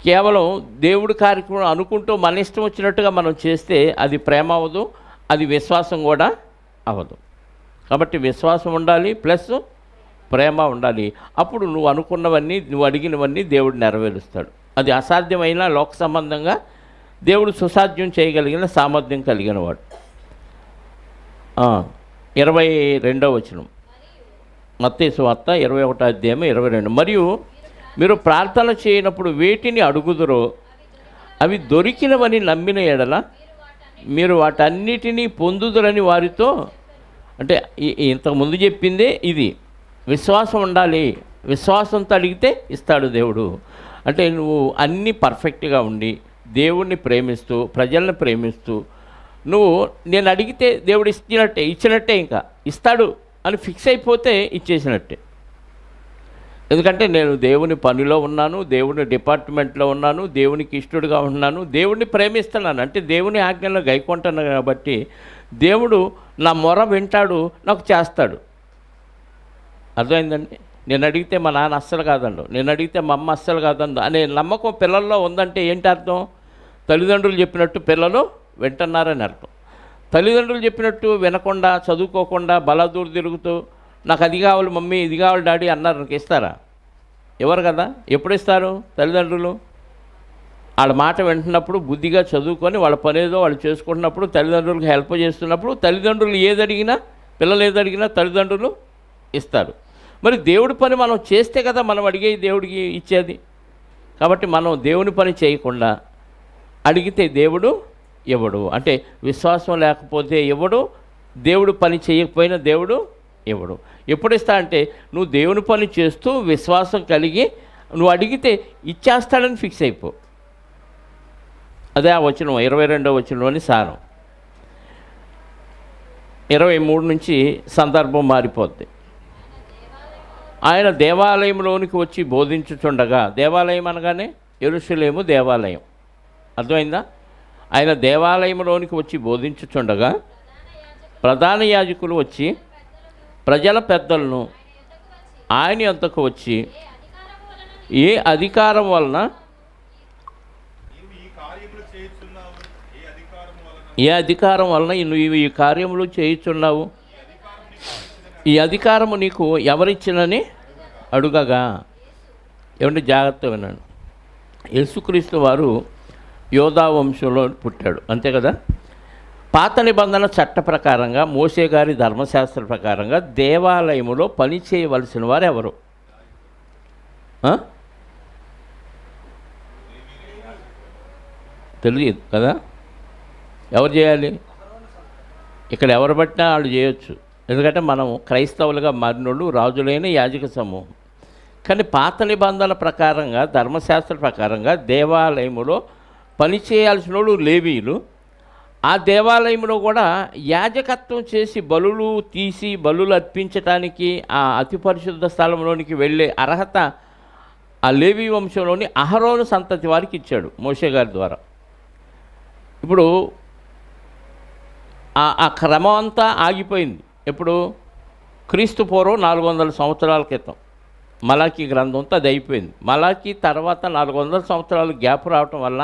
Speaker 1: కేవలం దేవుడి కార్యక్రమం అనుకుంటూ మన ఇష్టం వచ్చినట్టుగా మనం చేస్తే అది ప్రేమ అవ్వదు, అది విశ్వాసం కూడా అవ్వదు. కాబట్టి విశ్వాసం ఉండాలి ప్లస్ ప్రేమ ఉండాలి. అప్పుడు నువ్వు అనుకున్నవన్నీ, నువ్వు అడిగినవన్నీ దేవుడు నెరవేరుస్తాడు. అది అసాధ్యమైన లోక సంబంధంగా దేవుడు సుసాధ్యం చేయగలిగిన సామర్థ్యం కలిగిన వాడు. 22వ వచనం, మత్తయి సువార్త 21వ అధ్యాయం 22. మరియు మీరు ప్రార్థన చేయనప్పుడు వేటిని అడుగుదురో అవి దొరికినవని నమ్మిన ఎడల మీరు వాటన్నిటినీ పొందుదురని వారితో. అంటే ఇంతకుముందు చెప్పిందే ఇది, విశ్వాసం ఉండాలి. విశ్వాసంతో అడిగితే ఇస్తాడు దేవుడు. అంటే నువ్వు అన్నీ పర్ఫెక్ట్గా ఉండి దేవుణ్ణి ప్రేమిస్తూ ప్రజలను ప్రేమిస్తూ నువ్వు నేను అడిగితే దేవుడు ఇచ్చినట్టే ఇంకా ఇస్తాడు అని ఫిక్స్ అయిపోతే ఇచ్చేసినట్టే. ఎందుకంటే నేను దేవుని పనిలో ఉన్నాను, దేవుని డిపార్ట్మెంట్లో ఉన్నాను, దేవునికి ఇష్టడుగా ఉన్నాను, దేవుణ్ణి ప్రేమిస్తున్నాను, అంటే దేవుని ఆజ్ఞలో గైకొంటున్నాను కాబట్టి దేవుడు నా మొర వింటాడు, నాకు చేస్తాడు. అర్థమైందండి? నేను అడిగితే మా నాన్న అస్సలు కాదండు, నేను అడిగితే మా అమ్మ అస్సలు కాదండు అనే నమ్మకం పిల్లల్లో ఉందంటే ఏంటి అర్థం? తల్లిదండ్రులు చెప్పినట్టు పిల్లలు వింటున్నారని అర్థం. తల్లిదండ్రులు చెప్పినట్టు వినకుండా చదువుకోకుండా బలాదూరు తిరుగుతూ నాకు అది కావాలి మమ్మీ, ఇది కావాలి డాడీ అన్నారు, నాకు ఇస్తారా? ఎవరు కదా. ఎప్పుడు ఇస్తారు? తల్లిదండ్రులు. వాళ్ళ మాట వింటున్నప్పుడు బుద్ధిగా చదువుకొని వాళ్ళ పనేదో వాళ్ళు చేసుకుంటున్నప్పుడు తల్లిదండ్రులకు హెల్ప్ చేస్తున్నప్పుడు తల్లిదండ్రులు ఏదడిగినా పిల్లలు ఏదడిగినా తల్లిదండ్రులు ఇస్తారు. మరి దేవుడి పని మనం చేస్తే కదా మనం అడిగేది దేవుడికి ఇచ్చేది. కాబట్టి మనం దేవుని పని చేయకుండా అడిగితే దేవుడు ఇవ్వడు. అంటే విశ్వాసం లేకపోతే ఇవ్వడు, దేవుడు పని చేయకపోయినా దేవుడు ఇవ్వడు. ఎప్పుడు ఇస్తా అంటే నువ్వు దేవుని పని చేస్తూ విశ్వాసం కలిగి నువ్వు అడిగితే ఇచ్చేస్తాడని ఫిక్స్ అయిపో. అదే ఆ వచనం 22వ వచనంలోని సారం. 23 నుంచి సందర్భం మారిపోద్ది. ఆయన దేవాలయంలోనికి వచ్చి బోధించుచుండగా, దేవాలయం అనగానే యెరూషలేము దేవాలయం, అర్థమైందా? ఆయన దేవాలయంలోనికి వచ్చి బోధించుచుండగా ప్రధాన యాజకులు వచ్చి ప్రజల పెద్దలను ఆయన యొద్దకు వచ్చి ఏ అధికారం వలన నువ్వు ఈ కార్యములు చేయుచున్నావు, ఈ అధికారము నీకు ఎవరిచ్చినని అడుగగా. ఏమంటే జాగ్రత్త వినండి. యేసుక్రీస్తు వారు యోధా వంశంలో పుట్టాడు, అంతే కదా. పాత నిబంధన చట్ట ప్రకారంగా మోషే గారి ధర్మశాస్త్ర ప్రకారంగా దేవాలయములో పని చేయవలసిన వారు ఎవరు? తెలియదు కదా. ఎవరు చేయాలి? ఇక్కడ ఎవరు పట్టినా వాళ్ళు చేయొచ్చు, ఎందుకంటే మనం క్రైస్తవులుగా మారినోళ్ళు రాజులైన యాజక సమూహం. కానీ పాత నిబంధనల ప్రకారంగా ధర్మశాస్త్ర ప్రకారంగా దేవాలయములో పని చేయాల్సిన వాళ్ళు లేవీయులు. ఆ దేవాలయంలో కూడా యాజకత్వం చేసి బలులు తీసి బలులు అర్పించడానికి ఆ అతి పరిశుద్ధ స్థలంలోనికి వెళ్ళే అర్హత ఆ లేవీ వంశంలోని అహరోను సంతతి వారికి ఇచ్చాడు మోషే గారి ద్వారా. ఇప్పుడు ఆ క్రమం అంతా ఆగిపోయింది. ఎప్పుడు? క్రీస్తు పూర్వం 400 సంవత్సరాల క్రితం మలాకీ గ్రంథంతో అది అయిపోయింది. మలాకీ తర్వాత 400 సంవత్సరాలు గ్యాప్ రావటం వల్ల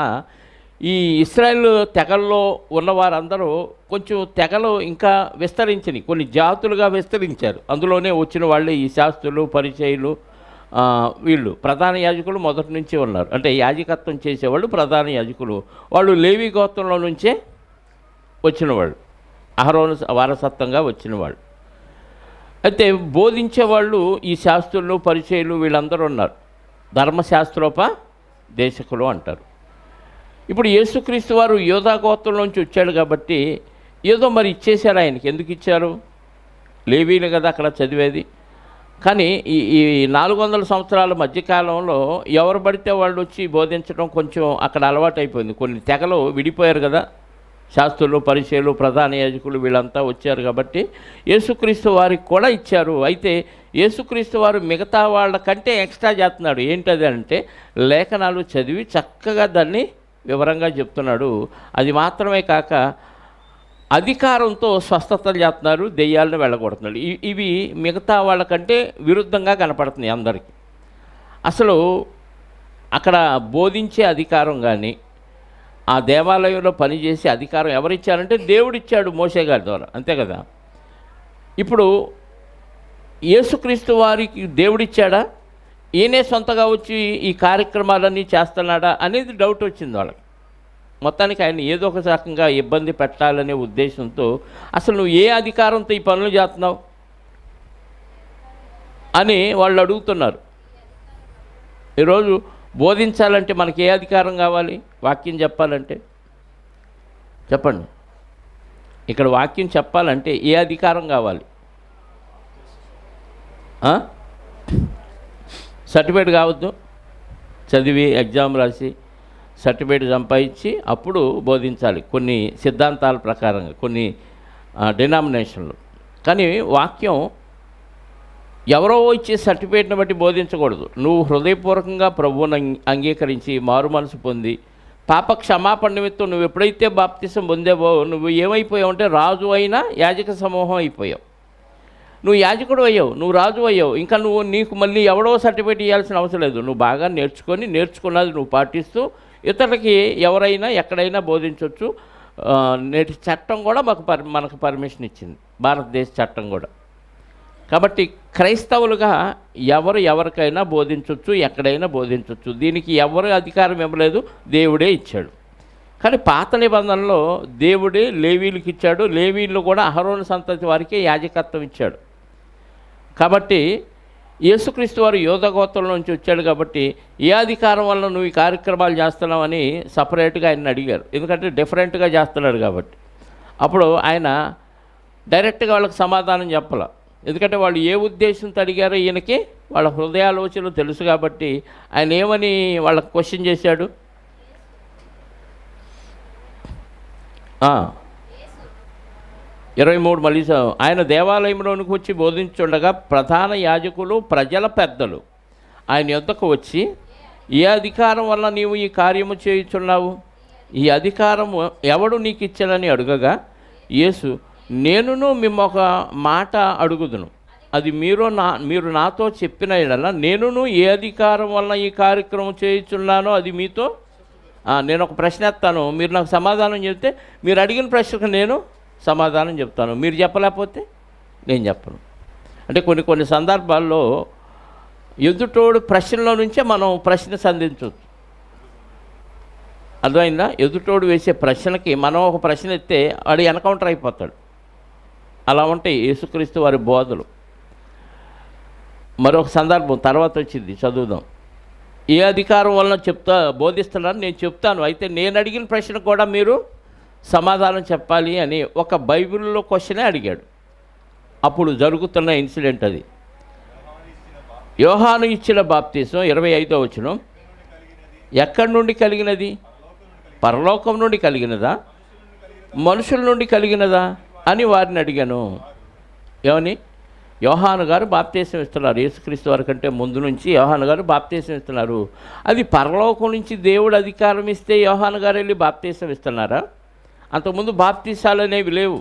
Speaker 1: ఈ ఇశ్రాయేల్ తెగల్లో ఉన్నవారందరూ కొంచెం తెగలు ఇంకా విస్తరించినాయి, కొన్ని జాతులుగా విస్తరించారు. అందులోనే వచ్చిన వాళ్ళే ఈ శాస్త్రులు పరిచయులు, వీళ్ళు ప్రధాన యాజకులు మొదటి నుంచి ఉన్నారు. అంటే యాజకత్వం చేసేవాళ్ళు ప్రధాన యాజకులు, వాళ్ళు లేవీ గోత్రంలో నుంచే వచ్చినవాళ్ళు, అహరోను వారసత్వంగా వచ్చినవాళ్ళు. అయితే బోధించేవాళ్ళు ఈ శాస్త్రులు పరిచయులు వీళ్ళందరూ ఉన్నారు, ధర్మశాస్త్రోపదేశకులు అంటారు. ఇప్పుడు యేసుక్రీస్తు వారు యోధా గోత్రంలోంచి వచ్చాడు కాబట్టి ఏదో మరి ఇచ్చేశారు ఆయనకి. ఎందుకు ఇచ్చారు? లేవీలు కదా అక్కడ చదివేది. కానీ ఈ 400 సంవత్సరాల మధ్యకాలంలో ఎవరు పడితే వాళ్ళు వచ్చి బోధించడం కొంచెం అక్కడ అలవాటు అయిపోయింది. కొన్ని తెగలు విడిపోయారు కదా, శాస్త్రులు పరిచయులు ప్రధాన యాజకులు వీళ్ళంతా వచ్చారు కాబట్టి యేసుక్రీస్తు వారికి కూడా ఇచ్చారు. అయితే యేసుక్రీస్తు వారు మిగతా వాళ్ళ కంటే ఎక్స్ట్రా చేస్తున్నాడు. ఏంటది అంటే లేఖనాలు చదివి చక్కగా దాన్ని వివరంగా చెప్తున్నాడు. అది మాత్రమే కాక అధికారంతో స్వస్థతలు చేస్తున్నారు, దెయ్యాలను వెళ్ళగొడుతున్నాడు. ఇవి మిగతా వాళ్ళకంటే విరుద్ధంగా కనపడుతున్నాయి అందరికీ. అసలు అక్కడ బోధించే అధికారం కానీ ఆ దేవాలయంలో పనిచేసే అధికారం ఎవరిచ్చారంటే దేవుడిచ్చాడు మోషే గారి ద్వారా, అంతే కదా. ఇప్పుడు యేసుక్రీస్తు వారికి దేవుడిచ్చాడా, ఈయనే సొంతగా వచ్చి ఈ కార్యక్రమాలన్నీ చేస్తున్నాడా అనేది డౌట్ వచ్చింది వాళ్ళకి. మొత్తానికి ఆయన ఏదో ఒక రకంగా ఇబ్బంది పెట్టాలనే ఉద్దేశంతో అసలు నువ్వు ఏ అధికారంతో ఈ పనులు చేస్తున్నావు అని వాళ్ళు అడుగుతున్నారు. ఈరోజు బోధించాలంటే మనకి ఏ అధికారం కావాలి? వాక్యం చెప్పాలంటే చెప్పండి. ఇక్కడ వాక్యం చెప్పాలంటే ఏ అధికారం కావాలి? సర్టిఫికేట్ కావద్దు, చదివి ఎగ్జామ్ రాసి సర్టిఫికేట్ సంపాదించి అప్పుడు బోధించాలి కొన్ని సిద్ధాంతాల ప్రకారంగా, కొన్ని డినామినేషన్లు. కానీ వాక్యం ఎవరో ఇచ్చే సర్టిఫికేట్ని బట్టి బోధించకూడదు. నువ్వు హృదయపూర్వకంగా ప్రభువుని అంగీకరించి మారు మనసు పొంది పాప క్షమాపణ నిమిత్తం నువ్వు ఎప్పుడైతే బాప్తిసం పొందేవో నువ్వు ఏమైపోయావు అంటే రాజు అయినా యాజక సమూహం అయిపోయావు. నువ్వు యాజకుడు అయ్యావు, నువ్వు రాజు అయ్యావు. ఇంకా నీకు మళ్ళీ ఎవడో సర్టిఫికేట్ ఇవ్వాల్సిన అవసరం లేదు. నువ్వు బాగా నేర్చుకున్నది నువ్వు పాటిస్తూ ఇతరులకి ఎవరైనా ఎక్కడైనా బోధించవచ్చు. నేటి చట్టం కూడా మనకు పర్మిషన్ ఇచ్చింది, భారతదేశ చట్టం కూడా. కాబట్టి క్రైస్తవులుగా ఎవరికైనా బోధించవచ్చు, ఎక్కడైనా బోధించవచ్చు. దీనికి ఎవరు అధికారం ఇవ్వలేదు, దేవుడే ఇచ్చాడు. కానీ పాత నిబంధనలో దేవుడే లేవీలకు ఇచ్చాడు. లేవీలు కూడా అహరోను సంతతి వారికి యాజకత్వం ఇచ్చాడు. కాబట్టి యేసుక్రీస్తు వారు యోధ గోత్రం నుంచి వచ్చాడు. కాబట్టి ఏ అధికారం వల్ల నువ్వు ఈ కార్యక్రమాలు చేస్తున్నావని సపరేట్గా ఆయన అడిగారు. ఎందుకంటే డిఫరెంట్గా చేస్తున్నాడు కాబట్టి. అప్పుడు ఆయన డైరెక్ట్గా వాళ్ళకి సమాధానం చెప్పాల. ఎందుకంటే వాళ్ళు ఏ ఉద్దేశంతో అడిగారో ఈయనకి వాళ్ళ హృదయాలోచనలు తెలుసు. కాబట్టి ఆయన ఏమని వాళ్ళకి క్వశ్చన్ చేశాడు? 23 మళ్ళీ ఆయన దేవాలయంలోనికి వచ్చి బోధించుండగా ప్రధాన యాజకులు ప్రజల పెద్దలు ఆయన యొద్దకు వచ్చి, ఏ అధికారం వల్ల నీవు ఈ కార్యము చేయుచున్నావు? ఈ అధికారము ఎవడు నీకు ఇచ్చాడని అడుగగా యేసు, నేనును మిమ్మొక మాట అడుగుదును, అది మీరు నాతో చెప్పిన యెడల నేనును ఏ అధికారం వల్ల ఈ కార్యక్రమం చేయుచున్నానో అది మీతో నేను ఒక ప్రశ్న ఎత్తాను, మీరు నాకు సమాధానం చెప్తే మీరు అడిగిన ప్రశ్నకు నేను సమాధానం చెప్తాను, మీరు చెప్పలేకపోతే నేను చెప్పను. అంటే కొన్ని సందర్భాల్లో ఎదుటోడు ప్రశ్నలో నుంచే మనం ప్రశ్న సంధించవచ్చు. అర్థమైందా? ఎదుటోడు వేసే ప్రశ్నకి మనం ఒక ప్రశ్న ఎత్తే వాడు ఎన్కౌంటర్ అయిపోతాడు. అలా ఉంటాయి యేసుక్రీస్తు వారి బోధలు. మరొక సందర్భం తర్వాత వచ్చింది, చదువుదాం. ఏ అధికారం వలన బోధిస్తున్నాను నేను చెప్తాను, అయితే నేను అడిగిన ప్రశ్న కూడా మీరు సమాధానం చెప్పాలి అని ఒక బైబిల్లో క్వశ్చనే అడిగాడు. అప్పుడు జరుగుతున్న ఇన్సిడెంట్ అది. యోహాను ఇచ్చిన బాప్తిసం 25వ వచనం, ఎక్కడి నుండి కలిగినది? పరలోకం నుండి కలిగినదా, మనుషుల నుండి కలిగినదా అని వారిని అడిగాను. ఏమని? యోహాను గారు బాప్తీసం ఇస్తున్నారు. యేసుక్రీస్తు వారి కంటే ముందు నుంచి యోహాను గారు బాప్తీసం ఇస్తున్నారు. అది పరలోకం నుంచి దేవుడు అధికారం ఇస్తే యోహాను గారు వెళ్ళి బాప్తీసం ఇస్తున్నారా? అంతకుముందు బాప్తీసాలు అనేవి లేవు.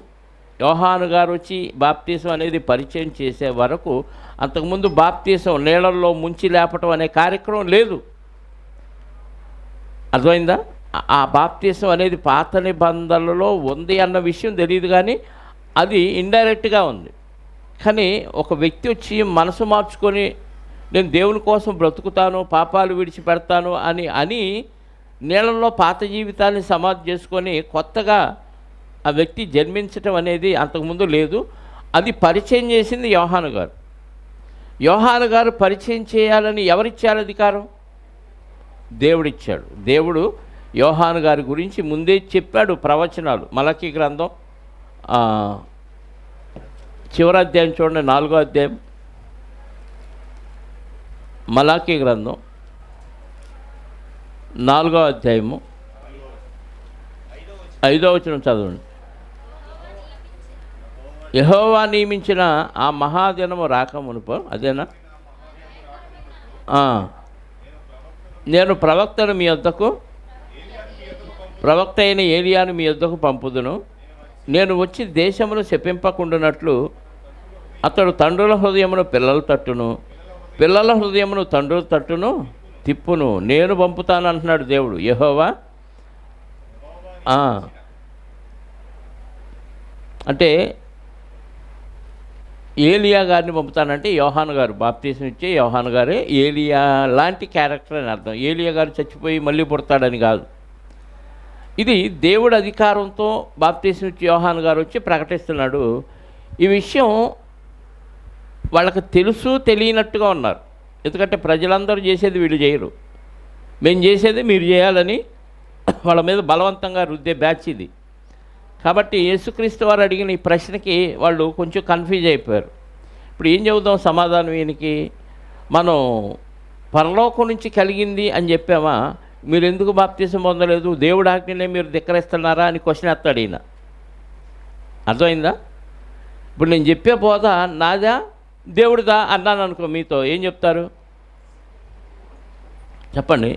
Speaker 1: యోహాను గారు వచ్చి బాప్తీసం అనేది పరిచయం చేసే వరకు అంతకుముందు బాప్తీసం నీళ్ళల్లో ముంచి లేపటం అనే కార్యక్రమం లేదు. అర్థమైందా? ఆ బాప్తీసం అనేది పాత నిబంధనలలో ఉంది అన్న విషయం తెలియదు, కానీ అది ఇండైరెక్ట్గా ఉంది. కానీ ఒక వ్యక్తి వచ్చి మనసు మార్చుకొని నేను దేవుని కోసం బ్రతుకుతాను, పాపాలు విడిచిపెడతాను అని నీళ్ళల్లో పాత జీవితాన్ని సమాధి చేసుకొని కొత్తగా ఆ వ్యక్తి జన్మించటం అనేది అంతకుముందు లేదు. అది పరిచయం చేసింది యోహాను గారు. యోహాను గారు పరిచయం చేయాలని ఎవరిచ్చారు అధికారం? దేవుడిచ్చాడు. దేవుడు యోహాను గారి గురించి ముందే చెప్పాడు ప్రవచనాలు. మలకీ గ్రంథం చివరి అధ్యాయం చూడండి, 4వ అధ్యాయం. మలాకీ గ్రంథం 4వ అధ్యాయము 5వ వచనం చదవండి. యెహోవా నియమించిన ఆ మహాదినము రాకమునుపు, అదేనా? నేను ప్రవక్తను మీ యొద్దకు, ప్రవక్త అయిన ఏలియాను మీ యొద్దకు పంపుదును. నేను వచ్చి దేశమును శపింపకుండునట్లు అతడు తండ్రుల హృదయమును పిల్లల తట్టును, పిల్లల హృదయమును తండ్రుల తట్టును తిప్పును నేను పంపుతాను అంటున్నాడు దేవుడు, యెహోవా. అంటే ఏలియా గారిని పంపుతానంటే యోహాను గారు, బాప్తీసం ఇచ్చే యోహాను గారే ఏలియా లాంటి క్యారెక్టర్ అని అర్థం. ఏలియా గారు చచ్చిపోయి మళ్ళీ పుడతాడని కాదు. ఇది దేవుడి అధికారంతో బాప్తీసం ఇచ్చే యోహాను గారు వచ్చి ప్రకటిస్తున్నాడు. ఈ విషయం వాళ్ళకి తెలుసు తెలియనట్టుగా ఉన్నారు. ఎందుకంటే ప్రజలందరూ చేసేది వీళ్ళు చేయరు, మేము చేసేది మీరు చేయాలని వాళ్ళ మీద బలవంతంగా రుద్దే బ్యాచ్ ఇది. కాబట్టి యేసుక్రీస్తు వారు అడిగిన ఈ ప్రశ్నకి వాళ్ళు కొంచెం కన్ఫ్యూజ్ అయిపోయారు. ఇప్పుడు ఏం చెబుదాం సమాధానం ఈయనకి? మనం పరలోకం నుంచి కలిగింది అని చెప్పామా, మీరు ఎందుకు బాప్తీసం పొందలేదు, దేవుడి ఆజ్ఞనే మీరు ధిక్కరిస్తున్నారా అని క్వశ్చన్ ఎత్తాడు ఈయన. అర్థమైందా? ఇప్పుడు నేను చెప్పే బోధ నాదా దేవుడిదా అన్నాను అనుకో, మీతో ఏం చెప్తారు చెప్పండి?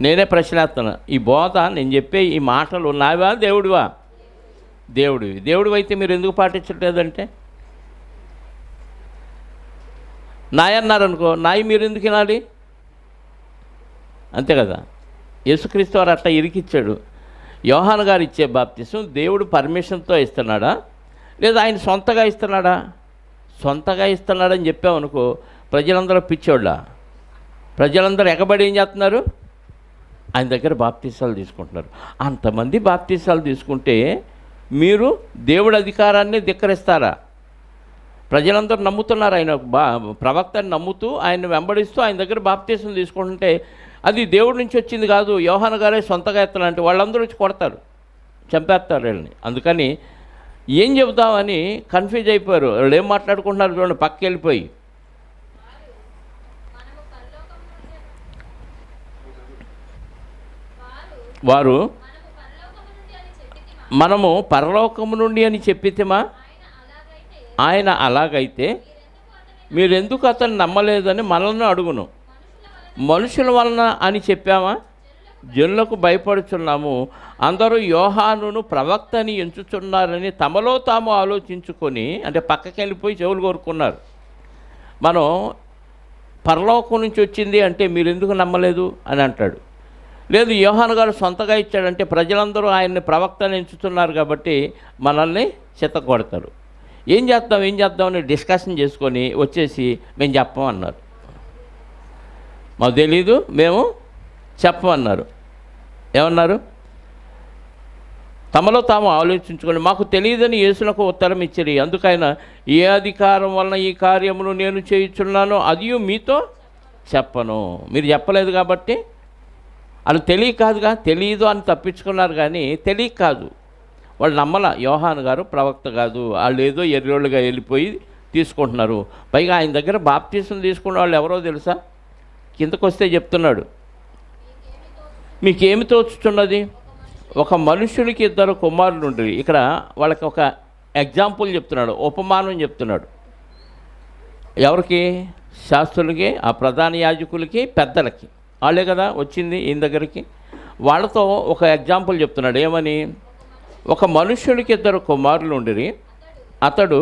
Speaker 1: నేనే ప్రశ్న వేస్తున్నా. ఈ బోధ నేను చెప్పే ఈ మాటలు నావా దేవుడివా? దేవుడివి. దేవుడివి అయితే మీరు ఎందుకు పాటించట్లేదంటే, నాయ అన్నారనుకో, నాయి మీరు ఎందుకు వినాలి? అంతే కదా. యేసుక్రీస్తు వారు అట్లా ఇరికిచ్చాడు. యోహాను గారు ఇచ్చే బాప్తిసం దేవుడు పర్మిషన్తో ఇస్తున్నాడా లేదా ఆయన సొంతగా ఇస్తున్నాడా? సొంతగా ఇస్తున్నాడని చెప్పామనుకో, ప్రజలందరూ పిచ్చోళ్ళ, ప్రజలందరూ ఎగబడి ఏం చేస్తున్నారు? ఆయన దగ్గర బాప్తీసాలు తీసుకుంటున్నారు. అంతమంది బాప్తీసాలు తీసుకుంటే మీరు దేవుడి అధికారాన్ని ధిక్కరిస్తారా? ప్రజలందరూ నమ్ముతున్నారు, ఆయన ప్రవక్తని నమ్ముతూ ఆయన వెంబడిస్తూ ఆయన దగ్గర బాప్తీసం తీసుకుంటుంటే అది దేవుడి నుంచి వచ్చింది కాదు, యోహాను గారే సొంతగా ఎత్తాలంటే వాళ్ళందరూ వచ్చి కొడతారు, చంపేస్తారు వీళ్ళని. అందుకని ఏం చెబుతామని కన్ఫ్యూజ్ అయిపోయారు. వాళ్ళు ఏం మాట్లాడుకుంటున్నారు చూడండి, పక్కకి వెళ్ళిపోయి. వారు మనము పరలోకము నుండి అని చెప్పితేమా, ఆయన అలాగైతే మీరెందుకు అతన్ని నమ్మలేదని మనల్ని అడుగును. మనుషుల వలన అని చెప్పామా, జనులకు భయపడుచున్నాము. అందరూ యోహానును ప్రవక్తని ఎంచుచున్నారని తమలో తాము ఆలోచించుకొని, అంటే పక్కకి వెళ్ళిపోయి చెవులు కోరుకున్నారు. మనం పరలోకం నుంచి వచ్చింది అంటే మీరు ఎందుకు నమ్మలేదు అని అంటాడు. లేదు యోహాను గారు సొంతగా ఇచ్చాడంటే ప్రజలందరూ ఆయన్ని ప్రవక్తని ఎంచుతున్నారు కాబట్టి మనల్ని చిత్తకొడతారు. ఏం చేద్దామని డిస్కషన్ చేసుకొని వచ్చేసి మేము చెప్పమన్నారు. మాకు తెలీదు, మేము చెప్పమన్నారు. ఏమన్నారు? తమలో తాము ఆలోచించుకొని మాకు తెలియదని యేసునకు ఉత్తరం ఇచ్చిరి. అందుకైనా ఏ అధికారం వలన ఈ కార్యమును నేను చేయుచున్నానో అది మీతో చెప్పను. మీరు చెప్పలేదు కాబట్టి వాళ్ళు తెలియక కాదుగా, తెలియదు అని తప్పించుకున్నారు కానీ తెలియక కాదు. వాళ్ళు నమ్మల యోహాను గారు ప్రవక్త కాదు, వాళ్ళు ఏదో ఎర్రోళ్ళుగా వెళ్ళిపోయి తీసుకుంటున్నారు. పైగా ఆయన దగ్గర బాప్తీసం తీసుకున్న వాళ్ళు ఎవరో తెలుసా? కిందకు వస్తే చెప్తున్నాడు, మీకేమి తోచుతున్నది? ఒక మనుషునికి 2 కుమారులు ఉండేవి. ఇక్కడ వాళ్ళకి ఒక ఎగ్జాంపుల్ చెప్తున్నాడు, ఉపమానం చెప్తున్నాడు. ఎవరికి? శాస్త్రులకి, ఆ ప్రధాన యాజకులకి, పెద్దలకి. వాళ్ళే కదా వచ్చింది ఈయన దగ్గరికి. వాళ్ళతో ఒక ఎగ్జాంపుల్ చెప్తున్నాడు. ఏమని? ఒక మనుష్యునికి 2 కుమారులు ఉండిరి. అతడు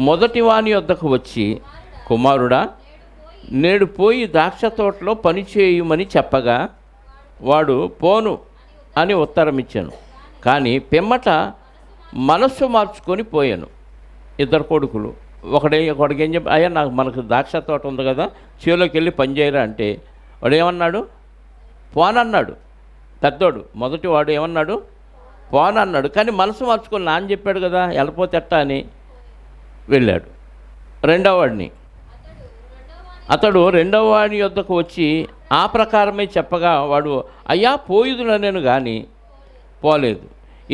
Speaker 1: మొదటి వాని వద్దకు వచ్చి, కుమారుడా, నేడు పోయి ద్రాక్ష తోటలో పని చేయమని చెప్పగా వాడు పోను అని ఉత్తరం ఇచ్చాను. కానీ పిమ్మట మనస్సు మార్చుకొని పోయాను. 2 కొడుకులు. ఒకడికి ఏం చెప్పి, అయ్యా మనకు ద్రాక్ష తోట ఉంది కదా, చేలోకి వెళ్ళి పని చేయరా అంటే వాడు ఏమన్నాడు? పోనన్నాడు. పెద్దోడు మొదటి వాడు ఏమన్నాడు? పోనన్నాడు. కానీ మనసు మార్చుకొని నాన్న చెప్పాడు కదా వెళ్ళిపోతే ఎట్టా అని వెళ్ళాడు. అతడు రెండవ వాడి వద్దకు వచ్చి ఆ ప్రకారమే చెప్పగా వాడు, అయ్యా పోయుదుననేను కానీ పోలేదు.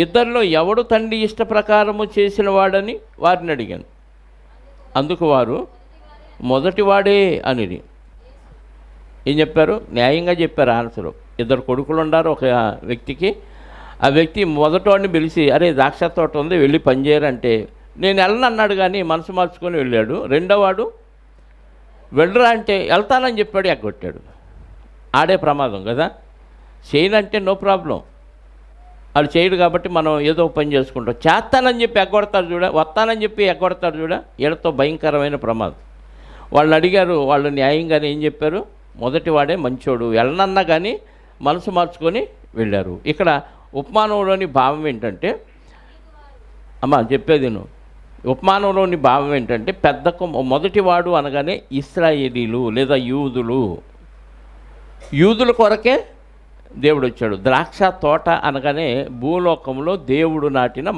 Speaker 1: 2లో ఎవడు తండ్రి ఇష్ట ప్రకారము చేసిన వాడని వారిని అడిగాను. అందుకు వారు మొదటివాడే అనిది. ఏం చెప్పారు? న్యాయంగా చెప్పారు ఆన్సరు. 2 కొడుకులు ఉన్నారు ఒక వ్యక్తికి. ఆ వ్యక్తి మొదటివాడిని పిలిచి, అరే ద్రాక్ష తోట ఉంది వెళ్ళి పనిచేయరంటే నేను వెళ్ళను అన్నాడు కానీ మనసు మార్చుకొని వెళ్ళాడు. రెండోవాడు వెళ్ళరా అంటే వెళ్తానని చెప్పాడు, ఎగ్గొట్టాడు. ఆడే ప్రమాదం కదా. చేయనంటే నో ప్రాబ్లం, వాళ్ళు చేయడు కాబట్టి మనం ఏదో పని చేసుకుంటాం. చేస్తానని చెప్పి ఎగ్గొడతారు చూడ, వస్తానని చెప్పి ఎగ్గొడతారు చూడ, వీళ్ళతో భయంకరమైన ప్రమాదం. వాళ్ళని అడిగారు, వాళ్ళు న్యాయంగానే ఏం చెప్పారు? మొదటి వాడే మంచోడు, వెళ్ళనన్నా కానీ మనసు మార్చుకొని వెళ్ళారు. ఇక్కడ ఉపమానంలోని భావం ఏంటంటే, చెప్పేది నువ్వు, ఉపమానంలోని భావం ఏంటంటే మొదటివాడు అనగానే ఇశ్రాయేలీలు లేదా యూదుల కొరకే దేవుడు వచ్చాడు. ద్రాక్ష తోట అనగానే భూలోకంలో దేవుడు నాటిన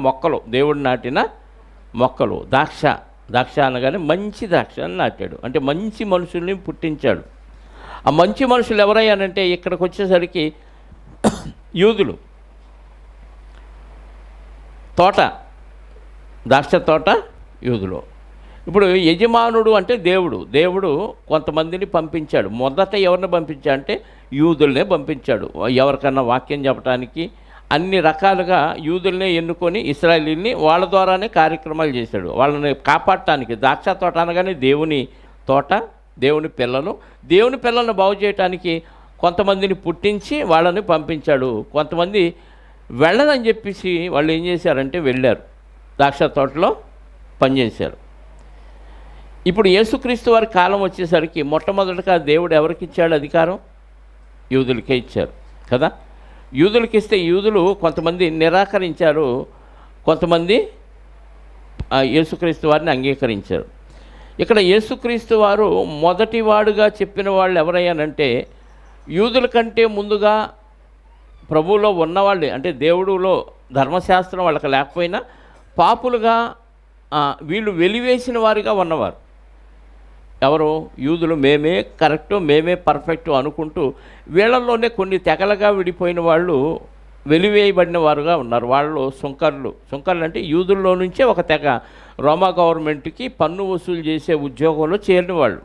Speaker 1: మొక్కలు. ద్రాక్ష అనగానే మంచి ద్రాక్ష అని నాటాడు, అంటే మంచి మనుషుల్ని పుట్టించాడు. ఆ మంచి మనుషులు ఎవరయ్యానంటే ఇక్కడికి వచ్చేసరికి యూదులు. ద్రాక్ష తోట యూదులు. ఇప్పుడు యజమానుడు అంటే దేవుడు కొంతమందిని పంపించాడు. మొదట ఎవరిని పంపించాడు అంటే యూదుల్నే పంపించాడు. ఎవరికన్నా వాక్యం చెప్పడానికి అన్ని రకాలుగా యూదుల్నే ఎన్నుకొని ఇశ్రాయేలీల్ని వాళ్ళ ద్వారానే కార్యక్రమాలు చేశాడు. వాళ్ళని కాపాడటానికి ద్రాక్ష తోట అనగానే దేవుని తోట, దేవుని పిల్లలను బాగు చేయడానికి కొంతమందిని పుట్టించి వాళ్ళని పంపించాడు. కొంతమంది వెళ్ళదని చెప్పేసి వాళ్ళు ఏం చేశారంటే వెళ్ళారు, ద్రాక్ష తోటలో పనిచేశారు. ఇప్పుడు యేసుక్రీస్తు వారి కాలం వచ్చేసరికి మొట్టమొదటిగా దేవుడు ఎవరికి ఇచ్చాడు అధికారం? యూదులకే ఇచ్చారు కదా. యూదులకి ఇస్తే యూదులు కొంతమంది నిరాకరించారు, కొంతమంది యేసుక్రీస్తు వారిని అంగీకరించారు. ఇక్కడ యేసుక్రీస్తు వారు మొదటివాడుగా చెప్పిన వాళ్ళు ఎవరయ్యానంటే యూదుల కంటే ముందుగా ప్రభువులో ఉన్నవాళ్ళే, అంటే దేవుడులో ధర్మశాస్త్రం వాళ్ళకి లేకపోయినా పాపులుగా వీళ్ళు వెలివేసిన వారిగా ఉన్నవారు. ఎవరు? యూదులు. మేమే కరెక్టు, మేమే పర్ఫెక్టు అనుకుంటూ వీళ్ళల్లోనే కొన్ని తెగలుగా విడిపోయిన వాళ్ళు వెలివేయబడిన వారుగా ఉన్నారు. వాళ్ళు సుంకర్లు అంటే యూదుల్లో నుంచే ఒక తెగ రోమా గవర్నమెంట్కి పన్ను వసూలు చేసే ఉద్యోగంలో చేరిన వాళ్ళు.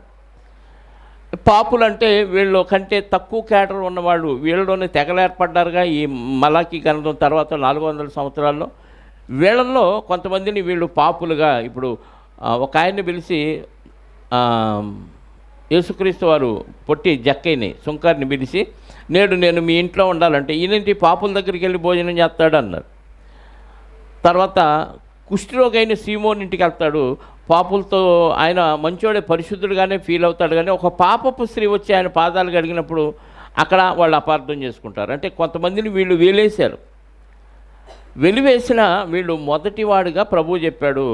Speaker 1: పాపులు అంటే వీళ్ళు కంటే తక్కువ కేటర్ ఉన్నవాళ్ళు, వీళ్ళలోనే తెగలు ఏర్పడ్డారుగా ఈ మలాకీ గ్రంథం తర్వాత 400 సంవత్సరాల్లో. వీళ్ళల్లో కొంతమందిని వీళ్ళు పాపులుగా, ఇప్పుడు ఒక ఆయన్ని పిలిచి యేసుక్రీస్తు వారు పొట్టి జక్కయ్యని సుంకర్ని పిలిచి, నేను మీ ఇంట్లో ఉండాలంటే ఈయనంటి పాపుల దగ్గరికి వెళ్ళి భోజనం చేస్తాడు అన్నారు. తర్వాత కుష్ఠరోగైన సీమోన్ ఇంటికి వెళ్తాడు, పాపులతో ఆయన మంచోడే, పరిశుద్ధుడుగానే ఫీల్ అవుతాడు. కానీ ఒక పాపపు స్త్రీ వచ్చి ఆయన పాదాలు కడిగినప్పుడు అక్కడ వాళ్ళు అపార్థం చేసుకుంటారు. అంటే కొంతమందిని వీళ్ళు వెలివేసిన వీళ్ళు మొదటివాడుగా ప్రభువు చెప్పాడు.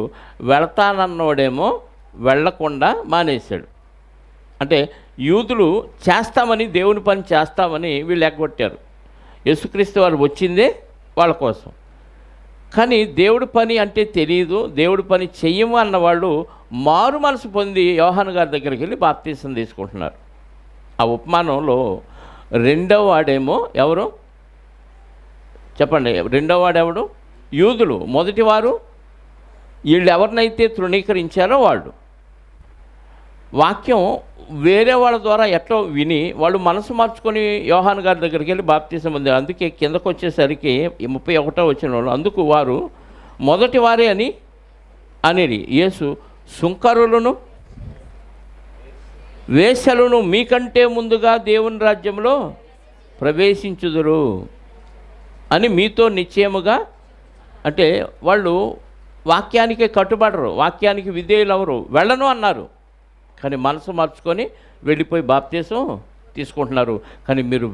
Speaker 1: వెళతానన్నోడేమో వెళ్ళకుండా మానేశాడు. అంటే యూదులు చేస్తామని, దేవుని పని చేస్తామని వీళ్ళు ఎగ్గొట్టారు. యేసుక్రీస్తు వారు వచ్చిందే వాళ్ళ కోసం. కానీ దేవుడి పని అంటే తెలియదు, దేవుడి పని చెయ్యము అన్నవాళ్ళు మారు మనసు పొంది యోహాను గారి దగ్గరికి వెళ్ళి బాప్తీసం తీసుకుంటున్నారు. ఆ ఉపమానంలో రెండవ వాడేమో ఎవరు చెప్పండి? రెండవ వాడెవడు? యూదులు. మొదటివారు వీళ్ళు ఎవరినైతే తృణీకరించారో వాళ్ళు. వాక్యం వేరే వాళ్ళ ద్వారా ఎట్లా విని వాళ్ళు మనసు మార్చుకొని యోహాను గారి దగ్గరికి వెళ్ళి బాప్తీసం పొందారు. అందుకే కిందకు వచ్చేసరికి 31వ వచనంలో అందుకు వారు మొదటి వారే అనేది యేసు సుంకరులను వేశ్యలను మీకంటే ముందుగా దేవుని రాజ్యంలో ప్రవేశించుదురు అని మీతో నిశ్చయముగా. అంటే వాళ్ళు వాక్యానికి కట్టుబడరు, వాక్యానికి విధేయులు అవరు, వెళ్ళను అన్నారు. కానీ మనసు మార్చుకొని వెళ్ళిపోయి బాప్తీసం తీసుకుంటున్నారు. కానీ మీరు